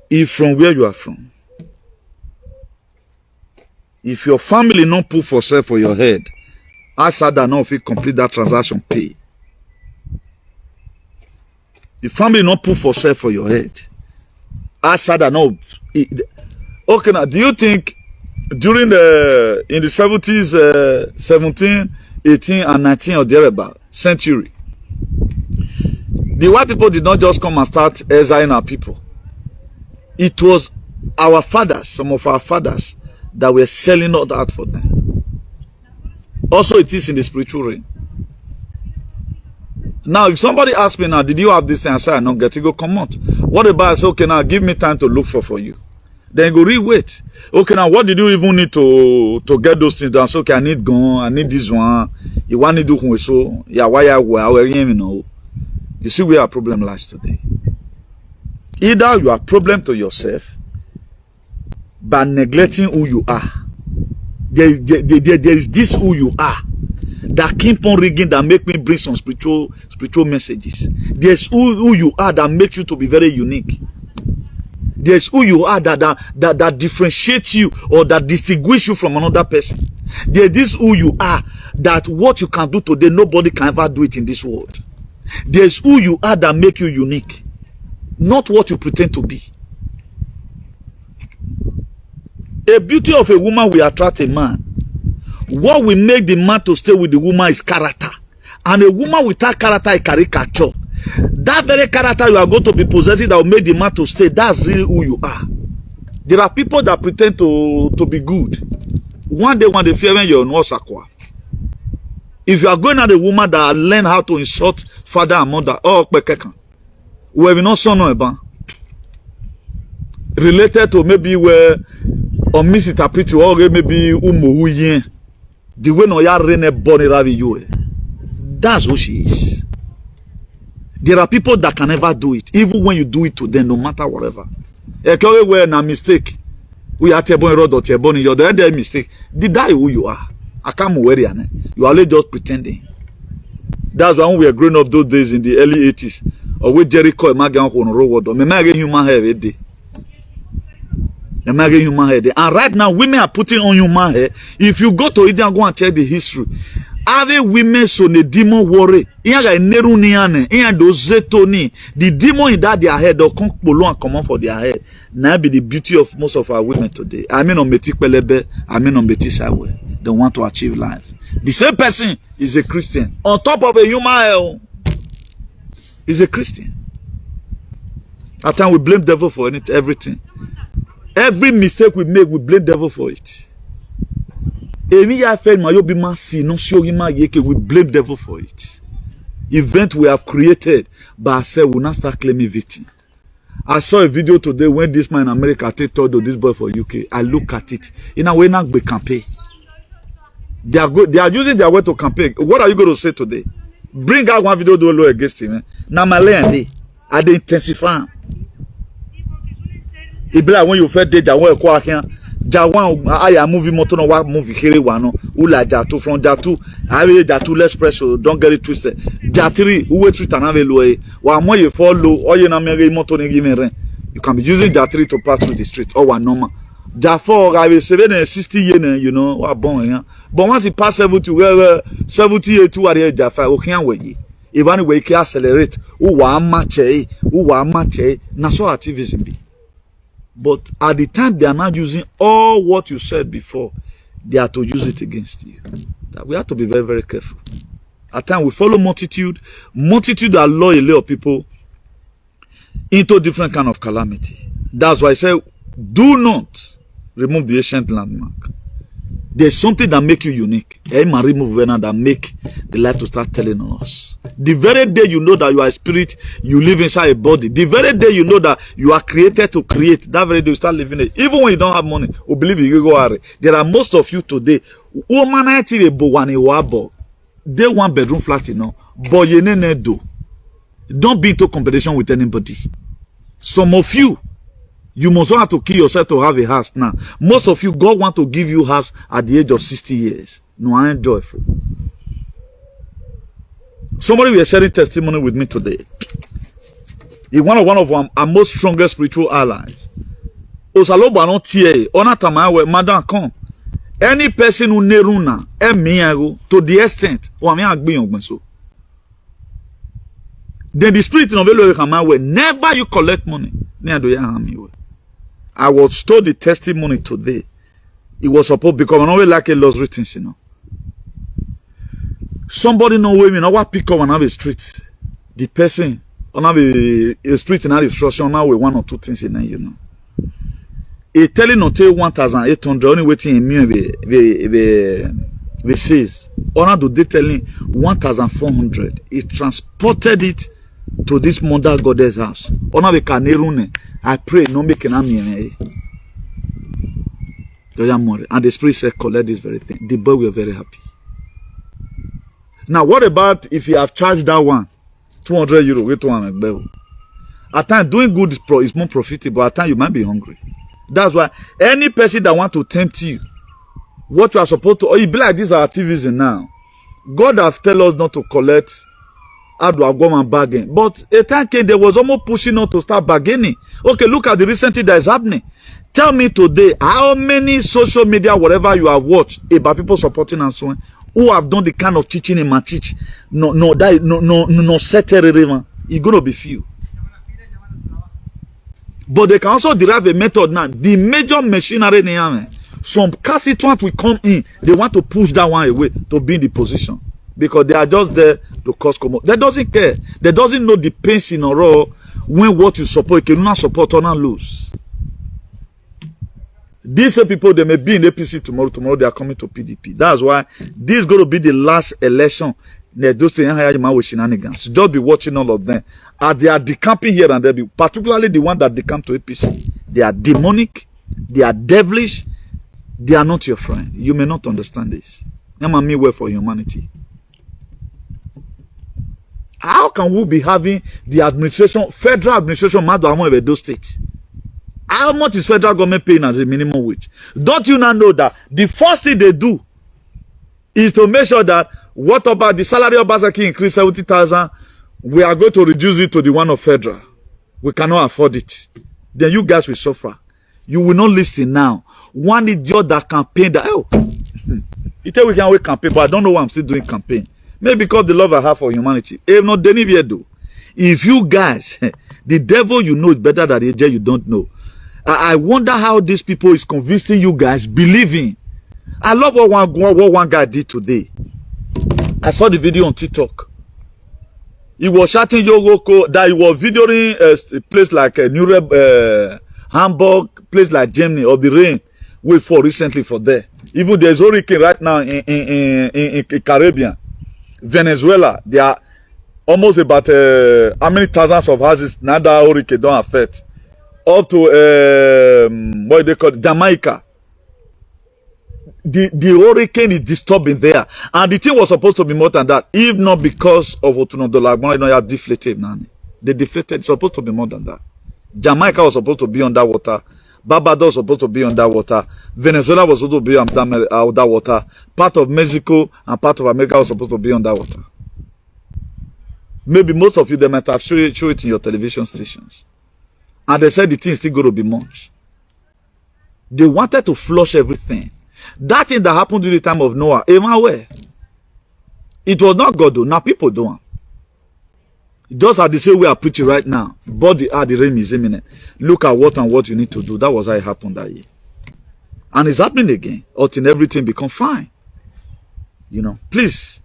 is from where you are from. If your family not put for sale for your head, ask that now if you complete that transaction, pay. If family not put for sale for your head, ask that now. Okay, now do you think during in the 70s, 17, 18, and 19 or thereabout century, the white people did not just come and start exiling our people. It was our fathers, some of our fathers, that were selling all that for them. Also, it is in the spiritual realm. Now, if somebody asks me now, did you have this thing? I say, I don't get it, go come out. What about I say, okay, now give me time to look for you. Then go re-wait. Okay, now what did you even need to get those things done? So, okay, I need gun, I need this one. You want to do so? Yeah, why you know? You see where our problem lies today. Either you are a problem to yourself by neglecting who you are. There is this who you are that keep on rigging that make me bring some spiritual messages. There's who you are that makes you to be very unique. There's who you are that differentiates you or that distinguishes you from another person. There's this who you are that what you can do today, nobody can ever do it in this world. There's who you are that make you unique, not what you pretend to be. A beauty of a woman will attract a man. What will make the man to stay with the woman is character. And a woman without character is caricature. That very character you are going to be possessing that will make the man to stay, that's really who you are. There are people that pretend to be good. One day when they fear when you're in Osakwa. If you are going at a woman that learn how to insult father and mother, oh, we have not son about related to maybe where or misinterpret you or maybe the way no ya rene born ravi you. That's who she is. There are people that can never do it, even when you do it to them, no matter whatever. Where na mistake. We are tebon road or tebon you're the mistake. Did die who you are? I can't worry. You are only just pretending. That's why when we were growing up those days in the early 80s. Or with Jericho, imagine on road. Me human hair every day. Imagine human hair. And right now, women are putting on human hair. If you go to India and go and check the history, have women so the demon worry. The demon in that their head, they'll come below and come on for their head. Now be the beauty of most of our women today. I mean on Betik Pelebe, I mean on Betik Sawe. They want to achieve life. The same person is a Christian. On top of a human hair, is a Christian. At times we blame devil for everything. Every mistake we make, we blame devil for it. We blame devil for it. Event we have created, but I said we'll not start claiming victim. I saw a video today when this man in America told this boy for UK. I look at it. In a way, not be campaign. They are using their way to campaign. What are you going to say today? Bring out one video do against him. Now my land, I they intensify. It be like when you fed deja when you here. Jawan I movie motor no movie here one ula jatu from jatu I jatu less press so don't get it twisted. Jatiri who wait to another wa mo you follow or you na me motor ni give me. You can be using jatiri to pass through the street or one normal. Therefore, I will 60 years, you know, what born. But once it pass 70, 70 years to what Jaffa, who can't wait. Even we can accelerate, who want match, na so activism be. But at the time, they are not using all what you said before, they are to use it against you. That we have to be very, very careful. At times, we follow multitude that lure a lot of people into different kind of calamity. That's why I say, do not remove the ancient landmark. There's something that make you unique. Remove that make the light to start telling us. The very day you know that you are a spirit, you live inside a body. The very day you know that you are created to create, that very day you start living it. Even when you don't have money, or believe you go out. There are most of you today. They 1 bedroom flat, you know. But you do. Don't be into competition with anybody. Some of you, you must not have to kill yourself to have a house now. Most of you, God want to give you a house at the age of 60 years. No, I ain't joyful. Somebody was sharing testimony with me today. He's one of our most strongest spiritual allies. Osaloba no tie. Onatamawe, madam come. Any person who neruna, to the extent, then the spirit in Okpebholo never you collect money. I was told the testimony today. It was supposed because I always like a lost written, you know. Somebody know women, I want pick up on the street. The person on a street in our instruction now with 1 or 2 things in there, you know. He telling not 1,800 only waiting in me the says. Honor do they telling 1,400. He transported it to this mother goddess house. I pray no make an army. And the spirit said, collect this very thing. The boy were very happy. Now, what about if you have charged that one 200 euro? Wait to one. At times, doing good is more profitable. At times, you might be hungry. That's why any person that want to tempt you, what you are supposed to, or you be like this activism now. God has tell us not to collect. How do I go and bargain? But a time came, there was almost pushing us to start bargaining. Okay, look at the recent thing that is happening. Tell me today, how many social media, whatever you have watched, about people supporting and so on, who have done the kind of teaching in my church, no, settle it's gonna be few. But they can also derive a method now. The major machinery, some constituents will come in, they want to push that one away to be in the position. Because they are just there to cause commotion. They doesn't care. They doesn't know the pains in a row when what you support, you cannot support or not lose. These people, they may be in APC tomorrow. Tomorrow they are coming to PDP. That's why this is going to be the last election. Just be watching all of them. As they are decamping here and there, particularly the one that decamp to APC. They are demonic. They are devilish. They are not your friend. You may not understand this. I'm a meanwhile for humanity. How can we be having the administration, federal administration, of those states? How much is federal government paying as a minimum wage? Don't you not know that the first thing they do is to make sure that what about the salary of Basaki increase 70,000? We are going to reduce it to the one of federal. We cannot afford it. Then you guys will suffer. You will not listen now. One idiot that campaign that he tell we can wait campaign, but I don't know why I'm still doing campaign. Maybe because the love I have for humanity. If you guys, the devil you know is better than the angel you don't know. I wonder how these people is convincing you guys believing. I love what one guy did today. I saw the video on TikTok. He was shouting Yogoko that he was videoing a place like Hamburg, place like Germany, or the rain we fall recently for there. Even there's hurricane right now in Caribbean. Venezuela, there are almost about how many thousands of houses now that hurricane don't affect. Up to what they call it, Jamaica. The hurricane is disturbing there, and the thing was supposed to be more than that, if not because of $2 deflated. They deflated. It's supposed to be more than that. Jamaica was supposed to be underwater. Barbados was supposed to be underwater. Venezuela was supposed to be underwater. Part of Mexico and part of America was supposed to be underwater. Maybe most of you, they might have show it in your television stations. And they said the thing is still going to be much. They wanted to flush everything. That thing that happened during the time of Noah, even where? It was not God though. Now people do it. Those are the same way I preach it right now. But the rain is imminent. Look at what and what you need to do. That was how it happened that year. And it's happening again. Until everything become fine. You know, please.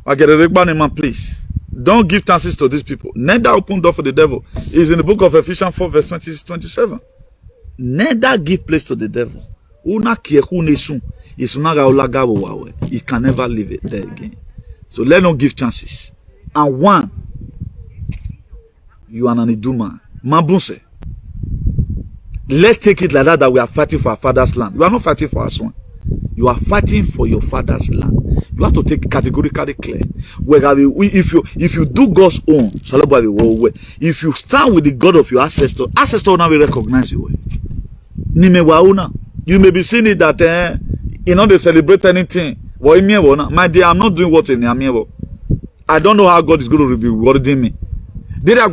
I get a rebel man, please. Don't give chances to these people. Neither open door for the devil. It's in the book of Ephesians 4 verse 27. Neither give place to the devil. It can never leave it there again. So let not give chances. And one, you are an iduma. Mabunse. Let's take it like that we are fighting for our father's land. You are not fighting for us one. You are fighting for your father's land. You have to take categorically clear. If you do God's own, if you stand with the God of your ancestor now will recognize you. You may be seeing it that they celebrate anything. My dear, I'm not doing what in the I don't know how God is going to be rewarding me. Every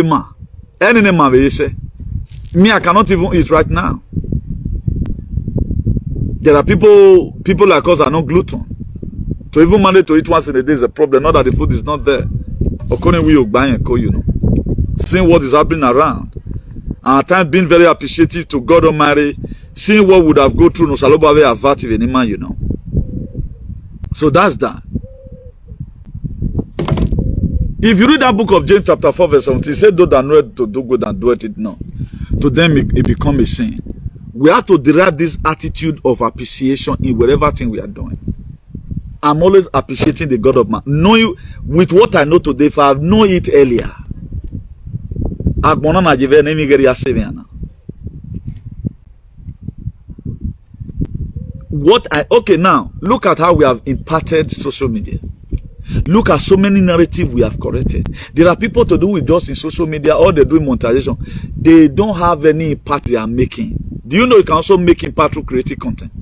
man, any man will say, me, I cannot even eat right now. There are people like us are not gluten. To even manage to eat once in a day is a problem. Not that the food is not there. You know, seeing what is happening around. And at times being very appreciative to God Almighty, seeing what would have go through no salobawe avertive anymore, you know. So that's that. If you read that book of James chapter 4 verse 17, it said those that know to do good and do it not. To them it become a sin. We have to derive this attitude of appreciation in whatever thing we are doing. I'm always appreciating the God of man. Knowing with what I know today, if I have known it earlier. Okay, now look at how we have imparted social media. Look at so many narratives we have corrected. There are people to do with just in social media, or they do monetization. They don't have any impact they are making. Do you know you can also make impact through creative content?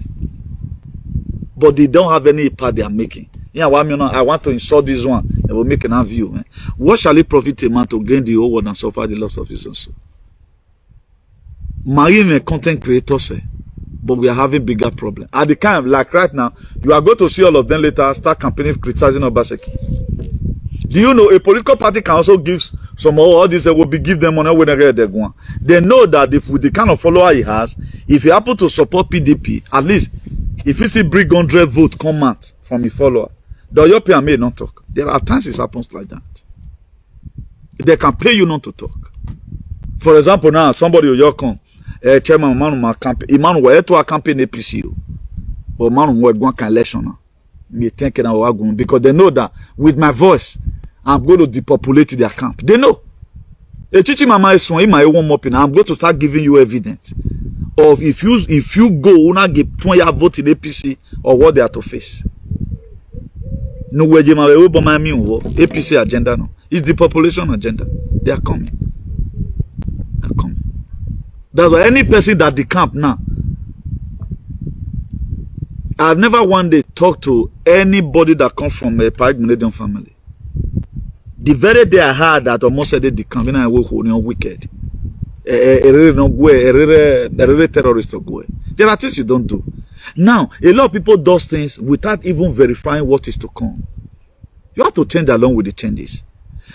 But they don't have any impact they are making. Yeah, I want to insult this one. They will make an view, man. What shall it profit a man to gain the whole world and suffer the loss of his own soul? Marrying a content creator, say, but we are having bigger problems. At the time, like right now, you are going to see all of them later start campaigning criticizing Obaseki. Do you know a political party can also give some all this will be give them money when they get going. They know that if with the kind of follower he has, if he happen to support PDP, at least if he still bring 100 votes come out from his follower, the European may not talk. There are times it happens like that. They can pay you not to talk. For example, now somebody will come, chairman man campaign, Emmanuel to a campaign APC, but man will go can election now. Me thinking about because they know that with my voice, I'm going to depopulate their camp. They know. I'm going to start giving you evidence of if you go now get 20 vote in APC or what they are to face. No way, APC agenda no. It's the population agenda. They are coming. They are coming. That's why any person that the camp now. I've never one day talked to anybody that comes from a Pag family. The very day I heard that almost said the camp, I will wicked. Terrorist or go. There are things you don't do. Now, a lot of people do things without even verifying what is to come. You have to change along with the changes.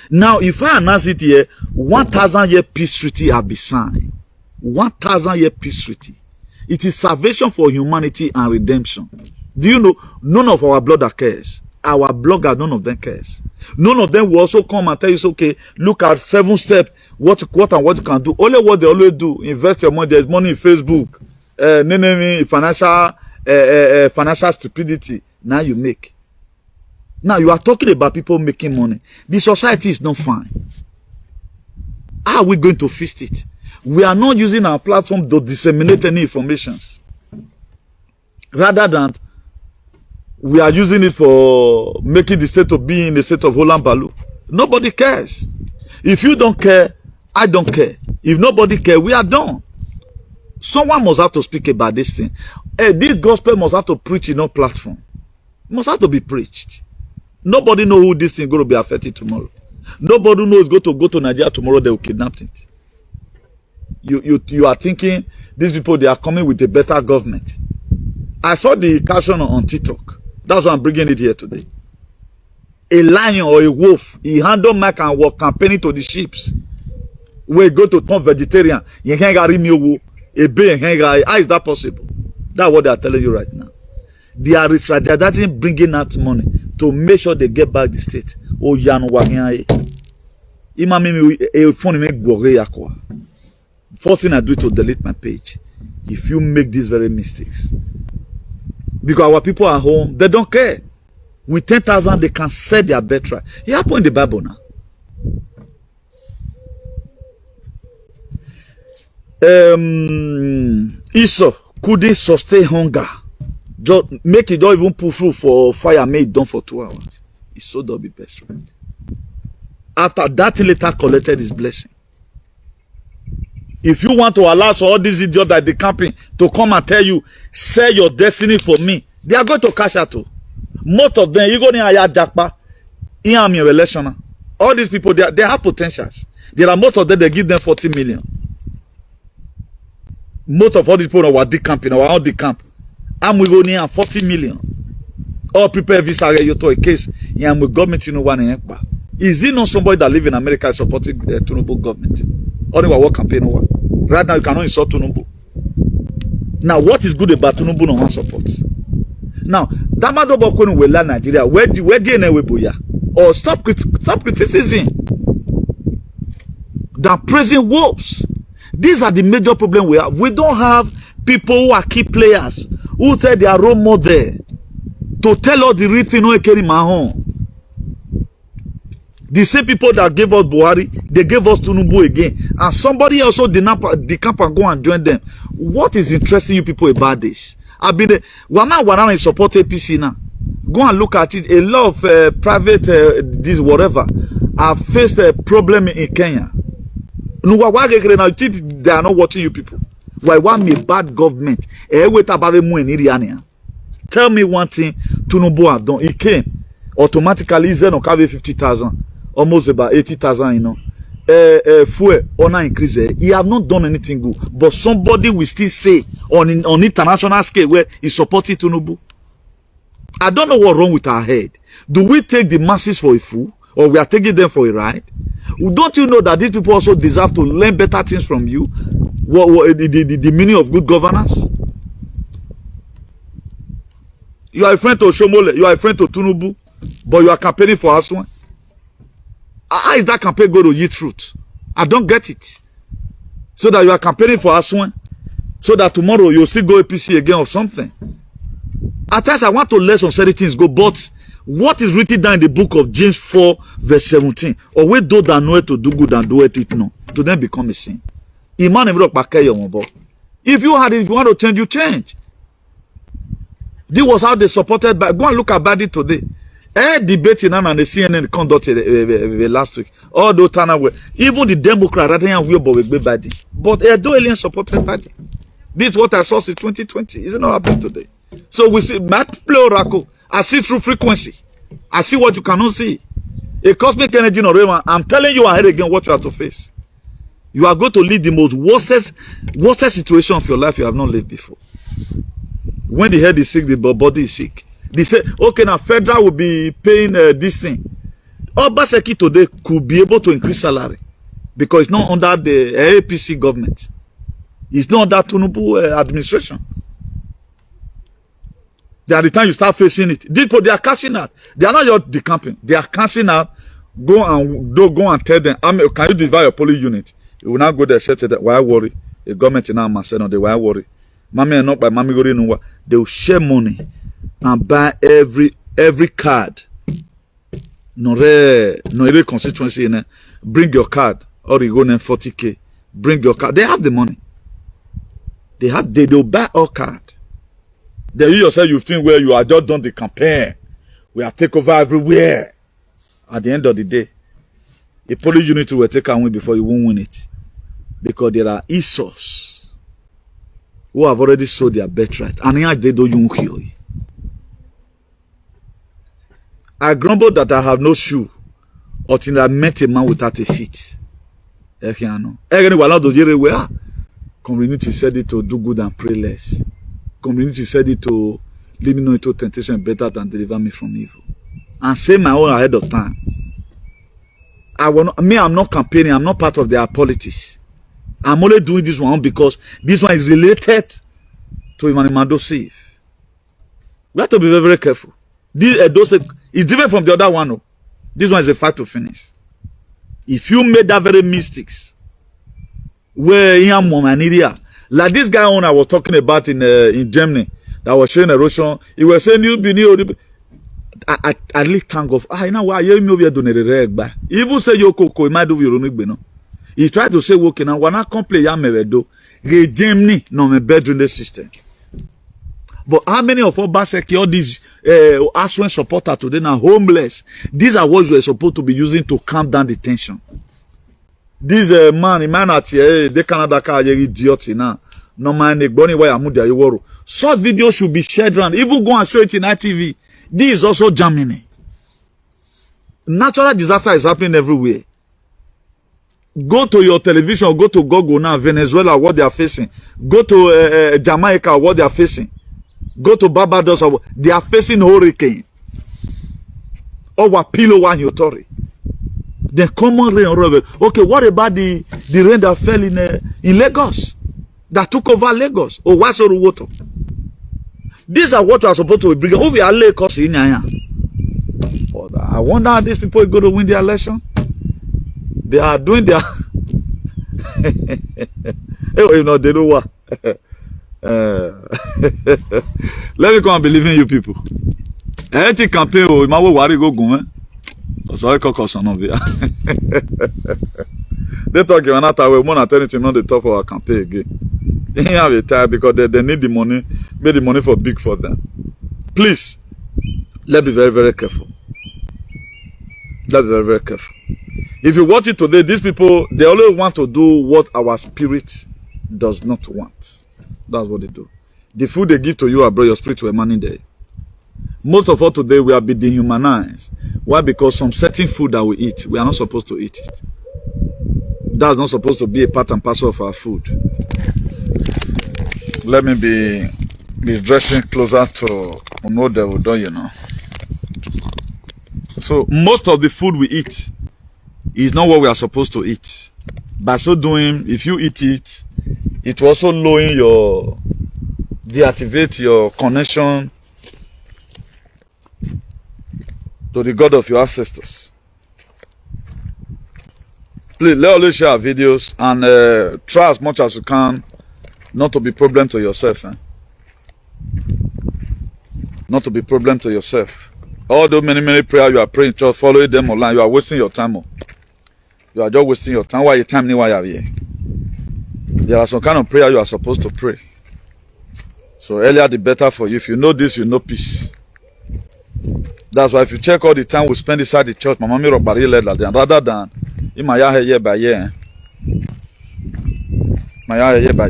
Now, if I announce it here, 1,000-year peace treaty have been signed. 1,000-year peace treaty. It is salvation for humanity and redemption. Do you know, none of our blood occurs. Our bloggers, none of them cares. None of them will also come and tell you, okay, look at 7 steps, what and what you can do. Only what they always do, invest your money. There's money in Facebook, financial stupidity. Now you make. Now you are talking about people making money. The society is not fine. How are we going to fix it? We are not using our platform to disseminate any informations. Rather than we are using it for making the state of being in the state of Holland Balu. Nobody cares. If you don't care, I don't care. If nobody cares, we are done. Someone must have to speak about this thing. This gospel must have to preach in our platform. It must have to be preached. Nobody knows who this thing is going to be affected tomorrow. Nobody knows going to go to Nigeria tomorrow, they will kidnap it. You are thinking these people, they are coming with a better government. I saw the caption on TikTok. That's why I'm bringing it here today. A lion or a wolf, he handle mic and walk campaigning to the sheep. We go to turn vegetarian. You can't get a bear. How is that possible? That's what they are telling you right now. They are strategizing bringing out money to make sure they get back the state. Oh, first thing I do is to delete my page. If you make these very mistakes, because our people at home, they don't care. With 10,000, they can sell their birthright. It happened in the Bible now. Esau couldn't sustain hunger. Just make it, don't even put through for fire, make it done for 2 hours. He sold up his best friend. After that, he later collected his blessing. If you want to allow all these idiots that they camping to come and tell you, sell your destiny for me, they are going to cash out too. Most of them, you go in Aya Jakpa, election. All these people, they have potentials. There are most of them, they give them 40 million. Most of all these people are decamping, or out decamp. I'm going to 40 million. All prepare visa to a case. I'm with government, you know, one. Is it not somebody that live in America supporting the Tinubu government? Only what campaign over. Right now, you cannot insult Tinubu. Now, what is good about Tinubu no one support? Now, that matter about when we learn Nigeria, where do you boya? Or stop criticism. Than praising wolves. These are the major problems we have. We don't have people who are key players who tell their role model to tell us the real thing. No, carry my home. The same people that gave us Buhari, they gave us Tinubu again. And somebody also decamp and go and join them. What is interesting you people about this? I've been there. Wana is support APC now. Go and look at it. A lot of private, this whatever, have faced a problem in Kenya. Now, you think they are not watching you people? Why want me bad government? Tell me one thing Tinubu have done. He came automatically, Zen or 50,000. Almost about 80,000, you know. Fuel honor increase. He have not done anything good, but somebody will still say on international scale where he supported Tinubu. I don't know what's wrong with our head. Do we take the masses for a fool, or we are taking them for a ride? Don't you know that these people also deserve to learn better things from you? The meaning of good governance. You are a friend to Shomole, you are a friend to Tinubu, but you are campaigning for Asue. How is that campaign going to yield truth? I don't get it. So that you are campaigning for Asue, so that tomorrow you'll still go APC again or something. At times I want to let some certain things go, but what is written down in the book of James 4 verse 17? Or wait those that know it to do good and do it no, to them become a sin. If you had it, if you want to change, you change. This was how they supported. Go and look at Badi today. Debating and the CNN conducted last week. All those time even the Democrat rather than will be Badi. But do alien supported Badi. This is what I saw since 2020. Isn't not happening today. So we see Matt play oracle. I see through frequency. I see what you cannot see. A cosmic energy no realm. I'm telling you ahead again what you have to face. You are going to lead the most worst situation of your life you have not lived before. When the head is sick, the body is sick. They say, okay, now federal will be paying this thing. Obaseki today could be able to increase salary because it's not under the APC government. It's not under Tinubu administration. They are the time you start facing it. These people, they are cashing out. They are not your decamping. They are cashing out. Go and tell them, can you divide your police unit? You will not go there, say to them, why worry? The government in our must no, they why worry. Mommy and not by mommy go in. They will share money and buy every card. No constituency in. Bring your card. Or you go in 40K. Bring your card. They have the money. They'll buy all card. Then you yourself, you think where you are just done the campaign. We have take over everywhere. At the end of the day, the police unit will take and win before you won't win it. Because there are Isos who have already sold their birthright. And here they don't kill you. I grumble that I have no shoe until I met a man without a feet. Community said it to do good and pray less. Community said it to lead me into temptation better than deliver me from evil. And say my own ahead of time. I'm not campaigning. I'm not part of their politics. I'm only doing this one because this one is related to Emmanuel Safe. We have to be very, very careful. This is different from the other one. No. This one is a fight to finish. If you made that very mistakes, where like this guy I was talking about in Germany that was showing erosion, he was saying you be new. I really thank God. You know why you over doing the reg. Even say you coco, he might do your own. He tried to say working and when I complain, ya me do. He Germany no me bedroom the system. But how many of us all these Asue supporters today now homeless? These are what you are supposed to be using to calm down the tension. This man at here, they Canada car idiot now. No man, Bonnie why amudia you such videos should be shared around. Even go and show it in ITV. This is also Germany. Natural disaster is happening everywhere. Go to your television, go to Google now, Venezuela, what they are facing. Go to Jamaica, what they are facing. Go to Barbados, they are facing hurricane. Over pillow one you tori. The common rain. Okay, what about the rain that fell in Lagos? That took over Lagos? Or what's the water? These are what we are supposed to bring. Who we are Lagos in here? I wonder how these people are going to win the election. They are doing their. You know, they know what. Let me come and believe in you people. Any campaign, you might worry go go. So I call some of it. They talk you not away. More than anything, not the top of our campaign again. They have a time because they need the money. Make the money for big for them. Please, let's be very, very careful. Let's be very, very careful. If you watch it today, these people, they always want to do what our spirit does not want. That's what they do. The food they give to you, bro, your spirit will money there. Most of us today, we are being dehumanized. Why? Because some certain food that we eat, we are not supposed to eat it. That's not supposed to be a part and parcel of our food. Let me be dressing closer to what they will do, you know. So most of the food we eat is not what we are supposed to eat. By so doing, if you eat it, it will also deactivate your connection to the God of your ancestors. Please, let's always share our videos and try as much as you can not to be problem to yourself. Not to be problem to yourself. All those many prayers you are praying, just following them online, you are wasting your time. You are just wasting your time. Why your time? Why you are here? There are some kind of prayer you are supposed to pray. So earlier the better for you. If you know this, you know peace. That's why if you check all the time we spend inside the church, my mommy rather than in my year by year.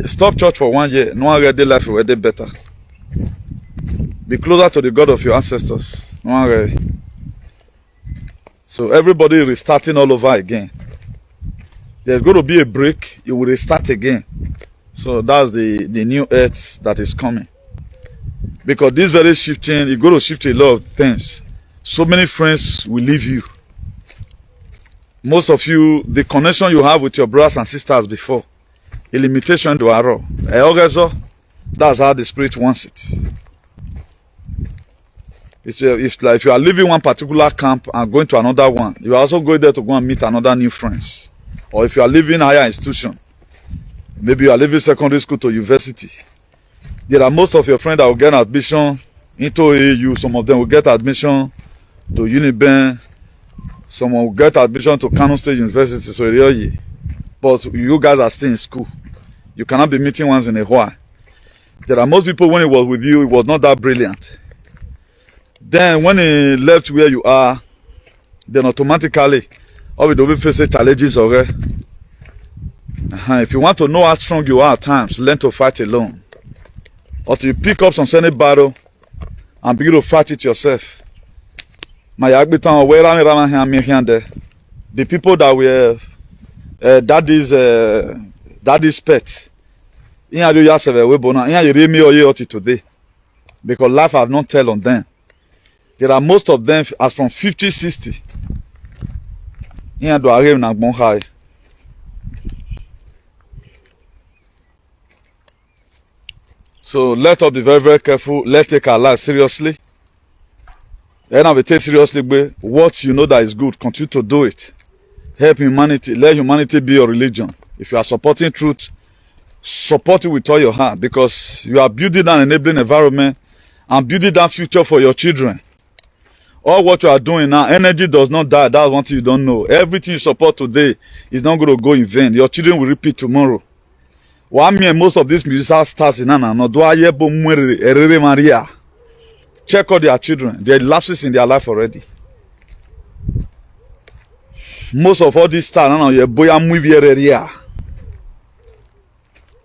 Stop church for 1 year. No one ready life will get better. Be closer to the God of your ancestors. No one ready. So everybody restarting all over again. There's going to be a break. You will restart again. So that's the new earth that is coming. Because this very shifting, you're going to shift a lot of things. So many friends will leave you. Most of you, the connection you have with your brothers and sisters before, a limitation to arrow. That's how the spirit wants it. If like if you are leaving one particular camp and going to another one, you are also going there to go and meet another new friends. Or if you are leaving higher institution, maybe you are leaving secondary school to university. There are most of your friends that will get admission into AU. Some of them will get admission to Uniben. Some will get admission to Kano State University. So really, but you guys are still in school. You cannot be meeting once in a while. There are most people when he was with you, it was not that brilliant. Then when he left where you are, then automatically, all we do face challenges already. If you want to know how strong you are at times, learn to fight alone. Or to pick up some Senate battle and begin to fight it yourself. The people that were daddy's pets. Today. Because life have not tell on them. There are most of them as from 50, 60. So let us be very, very careful. Let's take our life seriously. And I will take seriously what you know that is good. Continue to do it. Help humanity. Let humanity be your religion. If you are supporting truth, support it with all your heart, because you are building an enabling environment and building that future for your children. All what you are doing now, energy does not die. That's one thing you don't know. Everything you support today is not going to go in vain. Your children will repeat tomorrow. Most of these musicians stars in Maria. Check out their children. There are lapses in their life already. Most of all these stars now, you boy am with your area.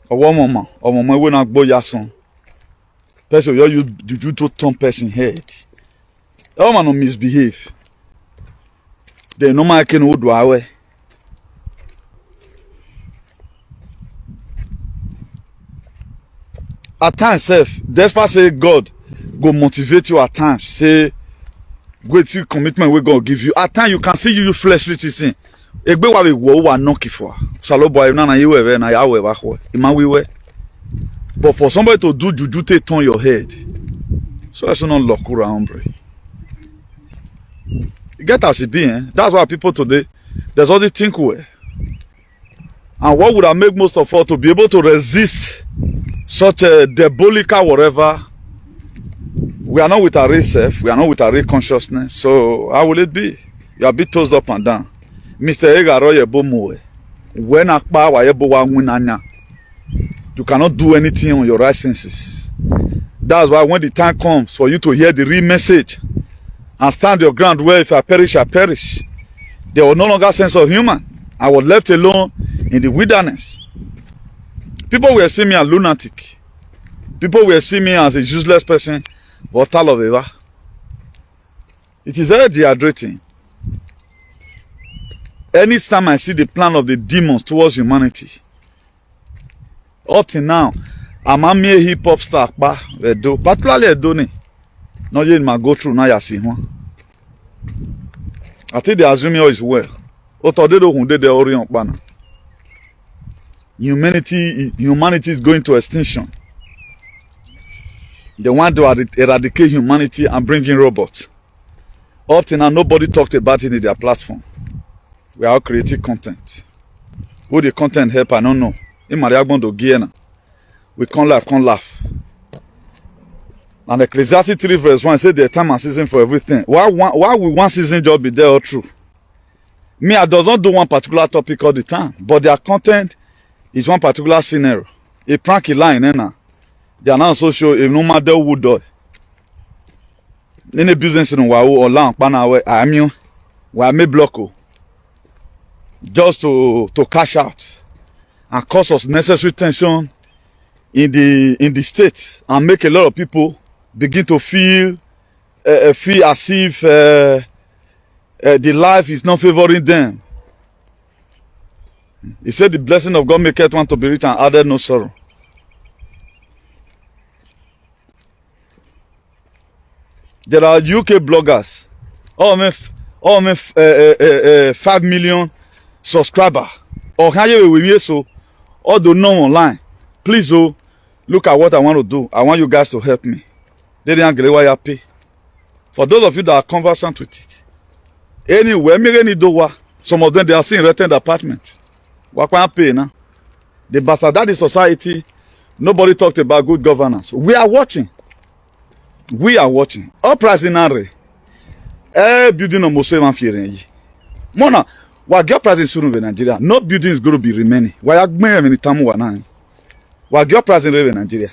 One mama when I boy your son. Person you do to turn person head. That woman don't misbehave. They no man can do away. At times, despite say God go motivate you at times, say great commitment we God give you. At times you can see you fleshly thing. Egbe wa we wo wa knock for. Salo boy na yewe na yawe wa ho. Ima we. But for somebody to do juju take turn your head. So that's not lock around, bro. You get as it be, eh? That's why people today there's all the think way. And what would have made most of us to be able to resist such a diabolical whatever? We are not with our real self, we are not with our real consciousness. So how will it be? You are a bit tossed up and down. Mr. Ighodalo Bomoe. When Akpa wa yebo wa winanya. You cannot do anything on your right senses. That's why when the time comes for you to hear the real message and stand your ground where if I perish, I perish. There was no longer sense of human. I was left alone in the wilderness. People will see me as lunatic. People will see me as a useless person. But all of it, it is very dehydrating. Anytime I see the plan of the demons towards humanity, up till now, I'm a mere hip hop star, particularly a Doni. Not yet my go through now. I see one. I think they assume all is well. Humanity is going to extinction. They want to eradicate humanity and bring in robots. Up till now, nobody talked about it in their platform. We are all creating content. Who the content help, I don't know. In we can't laugh. And Ecclesiastes 3 verse 1 said there's time and season for everything. Why will one season job be there all true? Me, I does not do one particular topic all the time, but their content is one particular scenario. A prank line, they are not so sure if no matter who do. In a business in Wao or Lang Panawe, I mean, where I may block just to cash out and cause us necessary tension in the state and make a lot of people begin to feel as if the life is not favoring them. He said the blessing of God maketh one to be rich and added no sorrow. There are UK bloggers, all 5 million subscribers. Or can you so all the know online? Please, look at what I want to do. I want you guys to help me. They didn't get why I pay. For those of you that are conversant with it. Anyway, some of them, they are seeing rented apartment. What can I pay now? The Bastardized society, nobody talked about good governance. We are watching. We are watching. Uprising are building on Muslim fearing. Mona, what your presence soon in Nigeria? No building is going to be remaining. Why are many tamu wana? What your presence in Nigeria?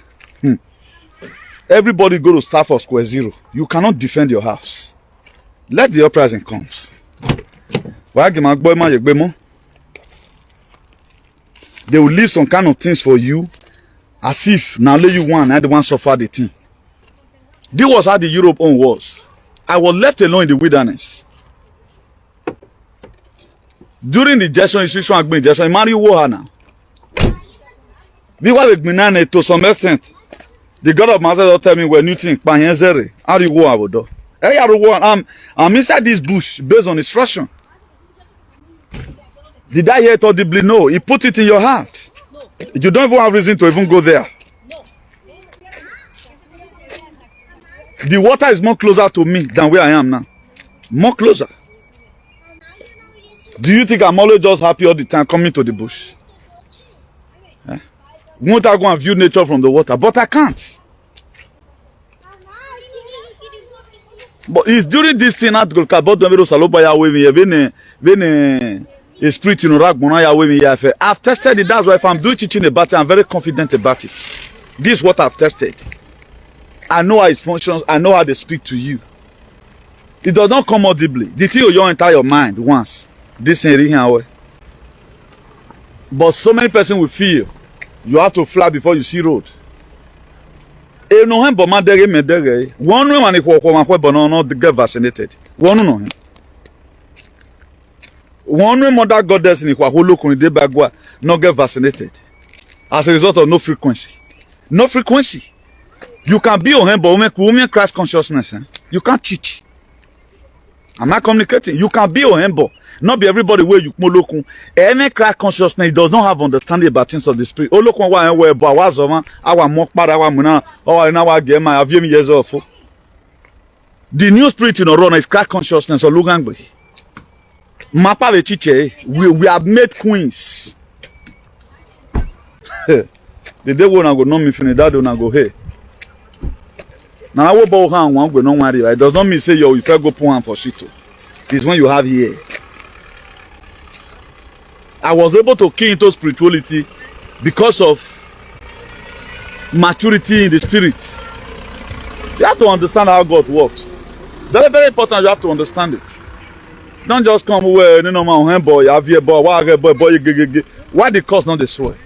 Everybody go to start for square zero. You cannot defend your house. Let the uprising comes. Why give my boy man? They will leave some kind of things for you, as if now let you one, I the one suffer the thing. This was how the Europe own was. I was left alone in the wilderness. During the Jason institution, I been Jason, marry war now. This was a to some extent. The God of Master tell me when you think, how do you go about that? Hey, I'm inside this bush based on instruction. Did I hear it audibly? No. He put it in your heart. You don't even have reason to even go there. The water is more closer to me than where I am now. More closer. Do you think I'm always just happy all the time coming to the bush? Eh? Won't I go and view nature from the water? But I can't. But it's during this thing that go about the middle salobaya when a spirit in Iraq. I've tested it. That's why if I'm doing teaching about it, I'm very confident about it. This is what I've tested. I know how it functions. I know how they speak to you. It does not come audibly. The thing will enter your mind once. This ain't here. But so many persons will feel you have to fly before you see road. One no get vaccinated. One no. One mother goddess in Bagua not get vaccinated. As a result of no frequency. No frequency. You can be on him, but women Christ consciousness. You can't teach. I'm not communicating. You can be on him, but not be everybody where you look. Any Christ consciousness does not have understanding about things of the spirit. Oh, look one where but was our mock para muna or in our game. I have years off. The new spirit in Orona is Christ consciousness or Lugangbe. Mapa the chiche, we have made queens. The day when I go know me finish that when I go hey. Now I will bow hand one go no worry. It does not mean say yo if I go put hand for shit. It's when you have here. I was able to key into spirituality because of maturity in the spirit. You have to understand how God works. Very, very important. You have to understand it. Don't just come where you know my boy, have your boy, why the cost not destroy?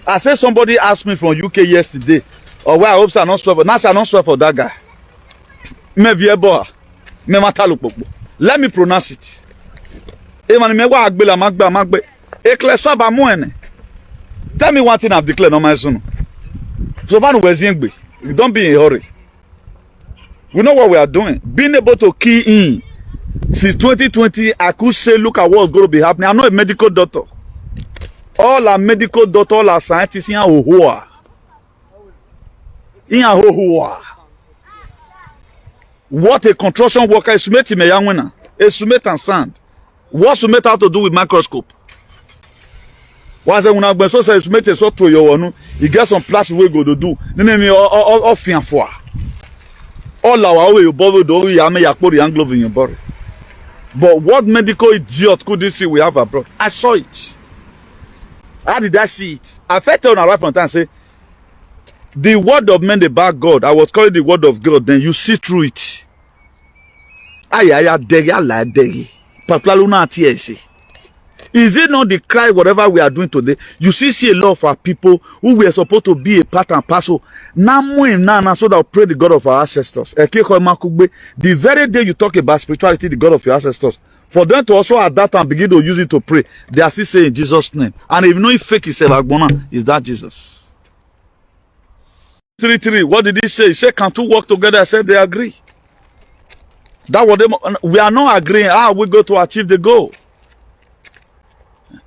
I said somebody asked me from UK yesterday, or where I hope I not swear, but now I don't swear for that guy. Let me pronounce it. Tell me one thing I've declared on my son. So don't be in a hurry. We know what we are doing. Being able to key in. Since 2020, I could say, look at what's going to be happening. I'm not a medical doctor. All our medical doctors, all our scientists in Ahoa. In Ahoa. What a construction worker is made me young winner. A sumet and sand. What's sumet have to do with microscope? What's when I so say sumet is so to your you get some plastic we go to do. Name all fear for. All our way you bother do you may put the glove in your body. But what medical idiot could you see we have abroad? I saw it. How did I see it? I felt on a right from time and say, the word of men about God, I was calling the word of God, then you see through it. Is it not the cry, whatever we are doing today? You see a lot of our people who were supposed to be a part and parcel. Now, so that we pray the God of our ancestors. The very day you talk about spirituality, the God of your ancestors, for them to also at that time begin to use it to pray, they are still saying in Jesus' name. And if you know if fake is is that Jesus? 3:3. What did he say? He said, "Can two work together?" I said they agree. That what we are not agreeing. We go to achieve the goal.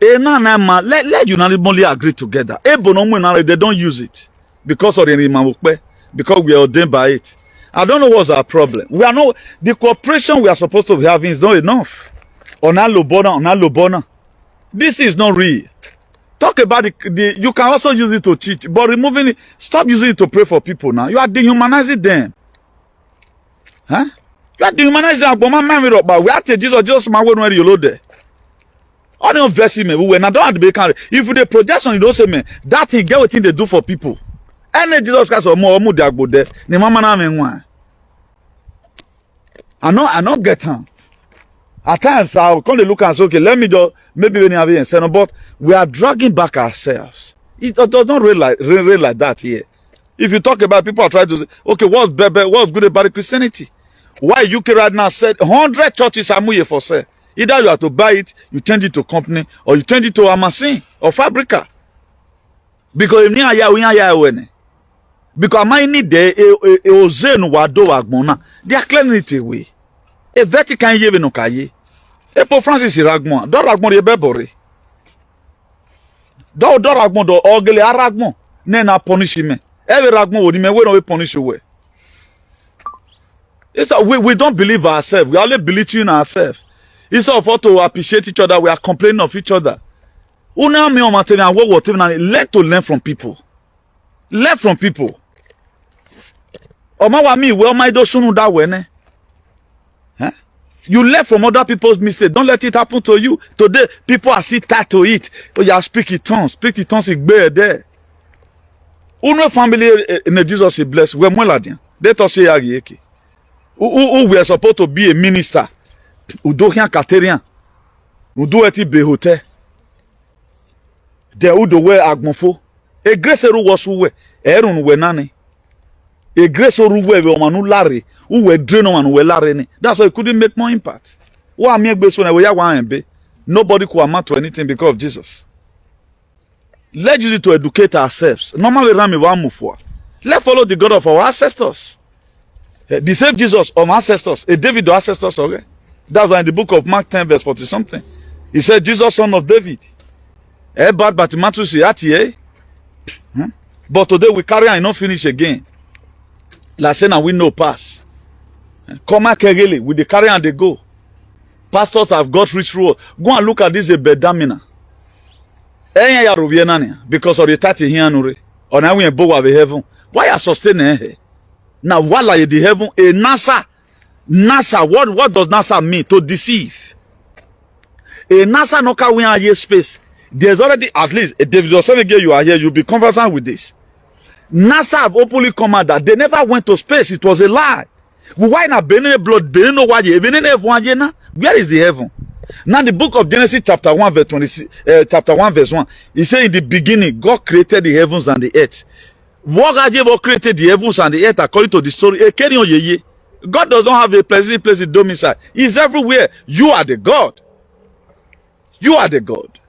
Let unanimously agree together. They don't use it because of the because we are ordained by it. I don't know what's our problem. We are not, the cooperation we are supposed to be having is not enough. Onalobona. This is not real. Talk about you can also use it to cheat, but removing it, stop using it to pray for people now. You are dehumanizing them. Huh? You are dehumanizing them. But we have to Jesus my word when you load there. I don't verse me. We don't have to be kind. If the projection you don't say me, that thing get what thing they do for people. Any Jesus Christ or more they go there. Ni mama na me one. I not get him. At times I'll come to look and say, okay, let me just maybe when you have it, but we are dragging back ourselves. It does not real like that here. If you talk about people are trying to say, okay, what's good about Christianity? Why UK right now said 100 churches are moving for sale. Either you have to buy it, you change it to company, or you change it to a machine or fabrica. Because we because my need they are clearing it away. A Vatican ye no kaye. Epo Francis Iragmon, do Ragmon ye bebore. Do Ragmon do ogele aragmon. Ne na punish me. Every Ragmon would me we no punish you. It's we don't believe ourselves. We only believe in ourselves. Instead of us to appreciate each other, we are complaining of each other. Una me on material what learn to learn from people. Learn from people. Omawa mi we my do sunu that way ne. Huh? You learn from other people's mistakes. Don't let it happen to you. Today, people are still tied to it. Oh, you speak in tongues. Speak in tongues is there. Uno family in Jesus is blessed. We're more like them. They talk say yaki. Who we are supposed to be a minister. Udo hian katerian. Udo eti behote. De udo we agmonfo. E grace ru wosu we. Erun we nani. E grace ru we omanu lare. Who were drain on we lare. That's why it couldn't make more impact. Nobody could amount to anything because of Jesus. Let's use it to educate ourselves. Normally, let's follow the God of our ancestors. The same Jesus of ancestors. David the ancestors. Okay? That's why in the book of Mark 10 verse 40 something. He said, Jesus son of David. But today we carry and not finish again. Like saying and we know pass. Come back again with the carry and they go. Pastors have got rich rule. Go and look at this bedamina. Because of the 30 here or now we are both of heaven. Why are sustaining? Now while are the heaven a NASA? What does NASA mean? To deceive. A NASA no can win a space. There's already at least if you are here, you'll be conversant with this. NASA have openly come out that they never went to space. It was a lie. Why not blood? Where is the heaven? Now the book of Genesis chapter 1 verse 26, chapter 1 verse 1. He said in the beginning God created the heavens and the earth. God created the heavens and the earth according to the story. God does not have a place in domicile. He's everywhere. You are the God. You are the God.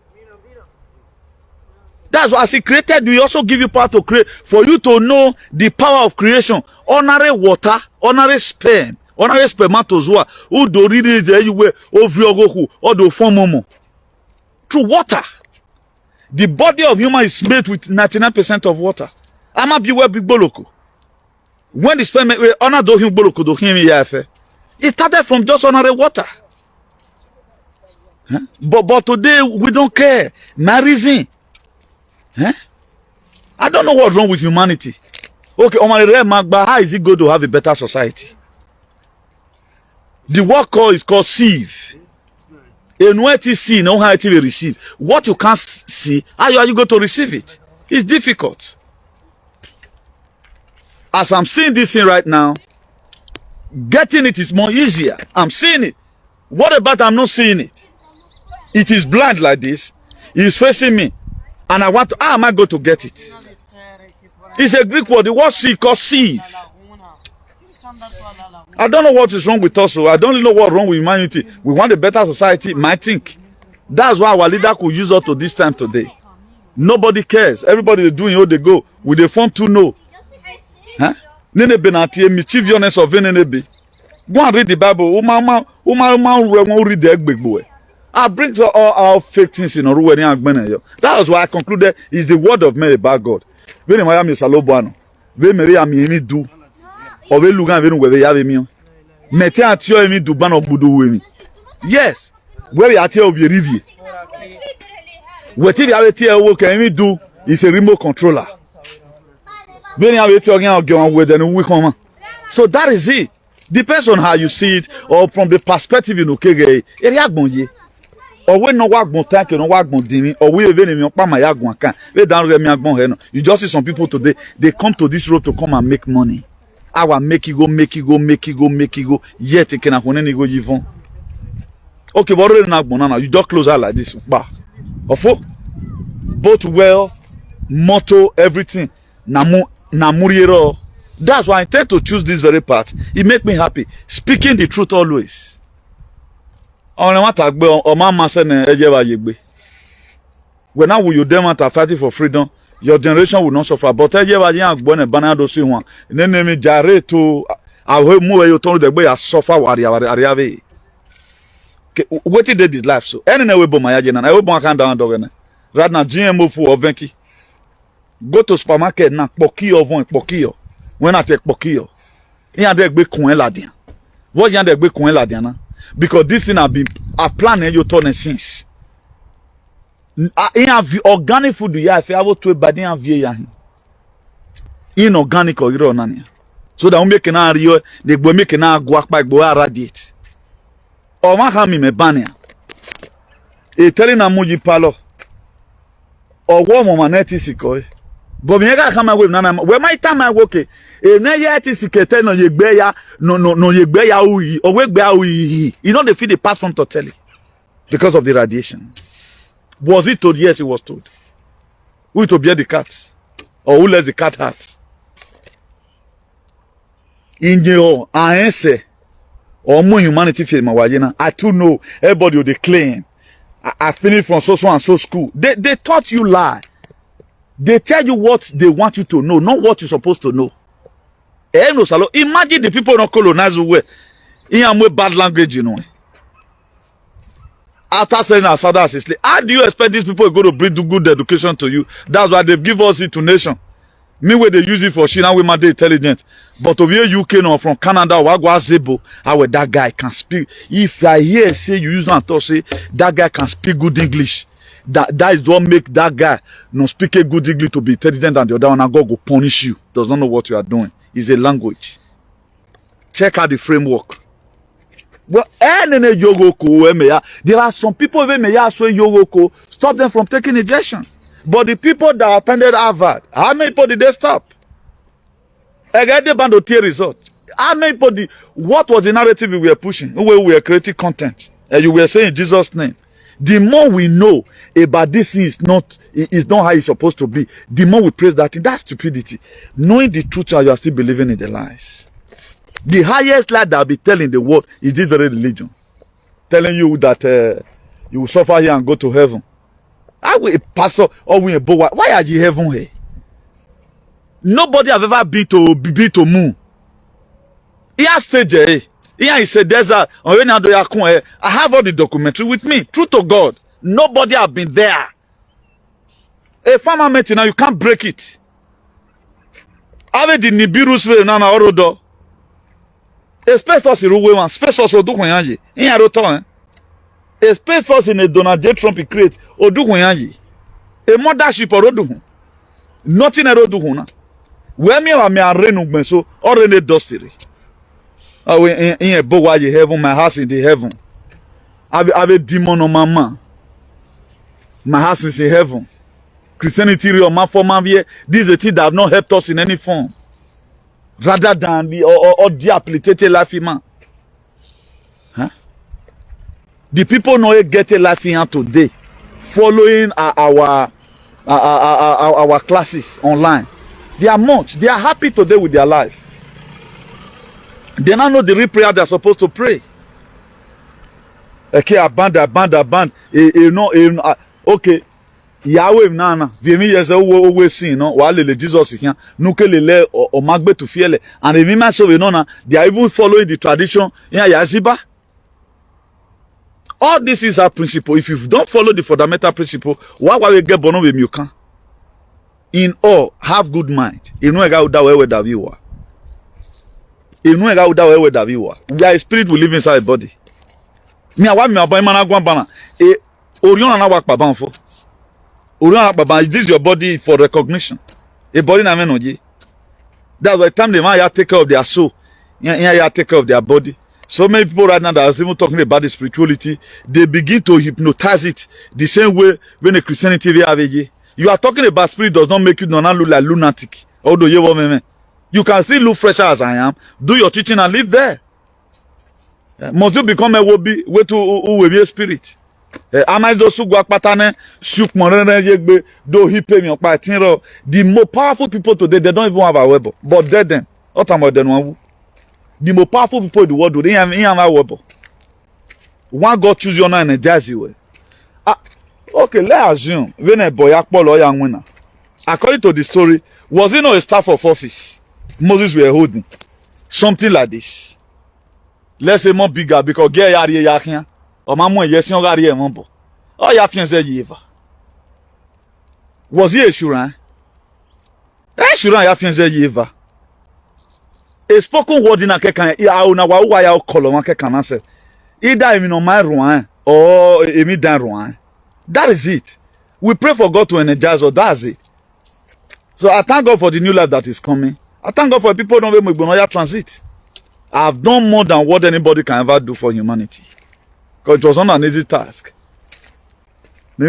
That's why as he created, we also give you power to create, for you to know the power of creation. Honorary water, honorary sperm, honorary spermatozoa, who do really anywhere over or do form through water. The body of human is made with 99% of water. I'm a beware big boloko. When the sperm honor do him boloko do him yafe. It started from just honorary water. Huh? But today we don't care. My reason. Huh? I don't know what's wrong with humanity. Okay, how is it going to have a better society? The word call is called sieve. And what you see, no how it will receive. What you can't see, how are you going to receive it? It's difficult. As I'm seeing this thing right now, getting it is more easier. I'm seeing it. What about I'm not seeing it? It is blind like this. It is facing me. And I want to, how am I going to get it? It's a Greek word. The word see called sieve. I don't know what is wrong with us. So I don't know what's wrong with humanity. We want a better society, might think. That's why our leader could use us to this time today. Nobody cares. Everybody is doing what they go. With the form to know. Huh? Mischievousness of Nenebe. Go and read the Bible. Read the big boy. I bring all our fake things in That was why I concluded is the word of men about God. When I am Salobuano, when Mary am do. Ove lugan venu webe ya mi. Mete atio emi duban obudu wemi. Yes. Where you atio of your review. What if you have a tier work and do is a remote controller. When you have a tier with then we come. So that is it. Depends on how you see it or from the perspective you know. Or when no work bon tank, no work bon dimi, or we even in your pamayagwan can. You just see some people today, they come to this road to come and make money. I will make you go. Yet it can have go even. Okay, but you just close out like this. Both wealth, motto, everything. Namuriero. That's why I intend to choose this very part. It makes me happy. Speaking the truth always. When now will you them are fighting for freedom, your generation will not suffer. But I have born a banana to see one. And then me jare to I will move you told the way I suffer wari. What did they did life so? Anyway, but my agent and I will down dog. Rather than GMO for Venki. Go to supermarket na pokio von pokio. When I take pokio. Yan dey gbe kun ladian. What yan dey gbe kun ladian na? Because this thing have been a plan you turn since. Organic food ya if you to bad yan vie ya. Inorganic or iro nania. So that we make na rio, they go make na go akpa go radiate. O ma ha mi me bania. E tell na moji palo. O wo mo maneti sikoy. But me ga come away na we my time I work e na ye tisikete no yegbe ya no yegbe ya uyi o we gbe ya uyi. You know they feed the part from totally because of the radiation. Was it told? Yes, it was told. Who to bear the cat or who let the cat out? In your answer or more humanity feel my wajina. I too know everybody will declaim. I finished from so and so school. They taught you lie. They tell you what they want you to know, not what you're supposed to know. Imagine the people not colonize the way. In a bad language, you know. After saying as father as his slave, how do you expect these people go to bring good education to you? That's why they've given us it to nation. Meanwhile, they use it for China women, they intelligent. But over here, UK or from Canada, Wagwazebo, how that guy can speak. If I hear say you use and talk, say that guy can speak good English. That is what make that guy no speak a good English to be intelligent and the other one and God go punish you. Does not know what you are doing. It's a language. Check out the framework. Well, there are some people who may stop them from taking injection. But the people that attended Harvard, how many people did they stop? I get the band of tear result. How many people what was the narrative we were pushing? We were creating content. And you were saying in Jesus' name. The more we know about this is not how it's supposed to be, the more we praise that thing. That's stupidity. Knowing the truth and you are still believing in the lies. The highest lie that I'll be telling the world is this very religion. Telling you that you will suffer here and go to heaven. I will pastor or we why are you heaven here? Nobody have ever been to moon. Here stage here. Here is a desert. I have all the documentary with me. True to God. Nobody have been there. A farmer met now, you can't break it. Ave di Nibiru swe na orodo. A space force in Ruwe, space force odu kwenyaji. In aroto a space force in a Donald J. Trump create odu kwenyaji. A mothership orodu. Nothing erodu huna. Where me wa me arenu gbenso or rene dostiri. Oh, in a book while you heaven, my house in the heaven. I have a demon on my man. My house is in heaven. Christianity or my form of here. This is a thing that have not helped us in any form. Rather than the or the applicated life in man. Huh? The people know get a life in today, following our classes online. They are much. They are happy today with their life. They now know the real prayer they are supposed to pray. Okay, aband. Okay. Yahweh nana. Vimi yeze always seen, no. Wale Jesus here. Nuke lele o magbe to fiele. And the women so we know na. They are even following the tradition. Yeah, Yaziba. All this is our principle. If you don't follow the fundamental principle, why we get bono with you can? In all, have good mind. You know that way that you are. Enu ega uda wewe daviwa. We are a spirit will live inside a body. Me awa me abai mana gwan bana. Orion na wak baban fo. Orion na baban. Is this your body for recognition? A body na men oji. That's why time they man ya take care of their soul. Ya take care of their body. So many people right now that are even talking about the spirituality, they begin to hypnotize it the same way when the Christianity you are talking about spirit does not make you not look like lunatic. Although you can still look fresher as I am, do your teaching and live there. Must you become a wobi way to who be a spirit? Am I just go patane shook monere yegbe do he pay me on the more powerful people today they don't even have a weapon, but dead them. What about them? The most powerful people in the world, they have a weapon. One God choose you now and energize you. Okay, let's assume when a boy Okpebholo young winner. According to the story, was it not a staff of office Moses were holding? Something like this. Let's say more bigger because get yari yakin. Or mamu yes yon gari embo. Oh ya fiance yiva. Was he a shuran? Shuran ya fiance yiva. A spoken word in a kekan na wa ya koloma kekan say either emi no my ruan or emi dan ruan. That is it. We pray for God to energize us. That's it. So I thank God for the new life that is coming. I thank God for people don't make Gbonoya transit. I have done more than what anybody can ever do for humanity. Because it was not an easy task. But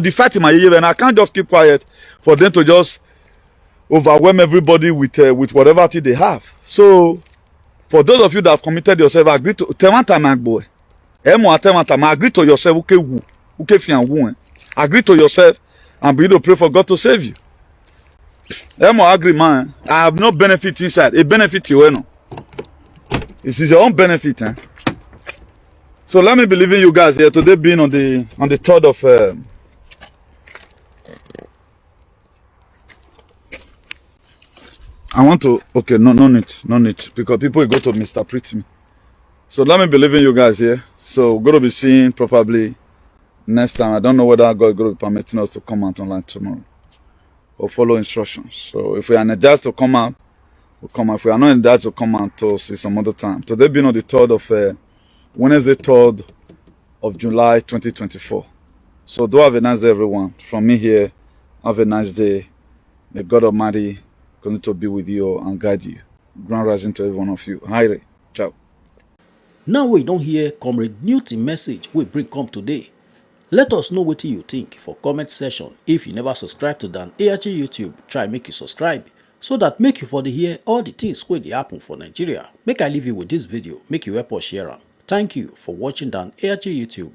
the fact in my year, and I can't just keep quiet for them to just overwhelm everybody with whatever they have. So, for those of you that have committed yourself, agree to agree to yourself. Agree to yourself and begin to pray for God to save you. Agree, man. I have no benefit inside. A benefit you know. It is your own benefit, eh? So let me believe in you guys here today, being on the 3rd of. I want to, okay, no need, because people will go to misinterpret me. So let me believe in you guys here. So we're going to be seeing probably next time. I don't know whether God is going to be permitting us to come out online tomorrow or follow instructions. So if we are energized to come out, we'll come out. If we are not energized to come out, to see some other time. Today being on the 3rd of, Wednesday 3rd of July 2024. So do have a nice day, everyone. From me here, have a nice day. May God Almighty continue to be with you and guide you. Grand rising to every one of you. Hi, ciao. Now we don't hear Comrade Newton message we bring come today. Let us know what you think for comment section. If you never subscribe to Dan ARG YouTube, try make you subscribe so that make you for the hear all the things wey dey happen for Nigeria. Make I leave you with this video, make you help us share am. Thank you for watching Dan ARG YouTube.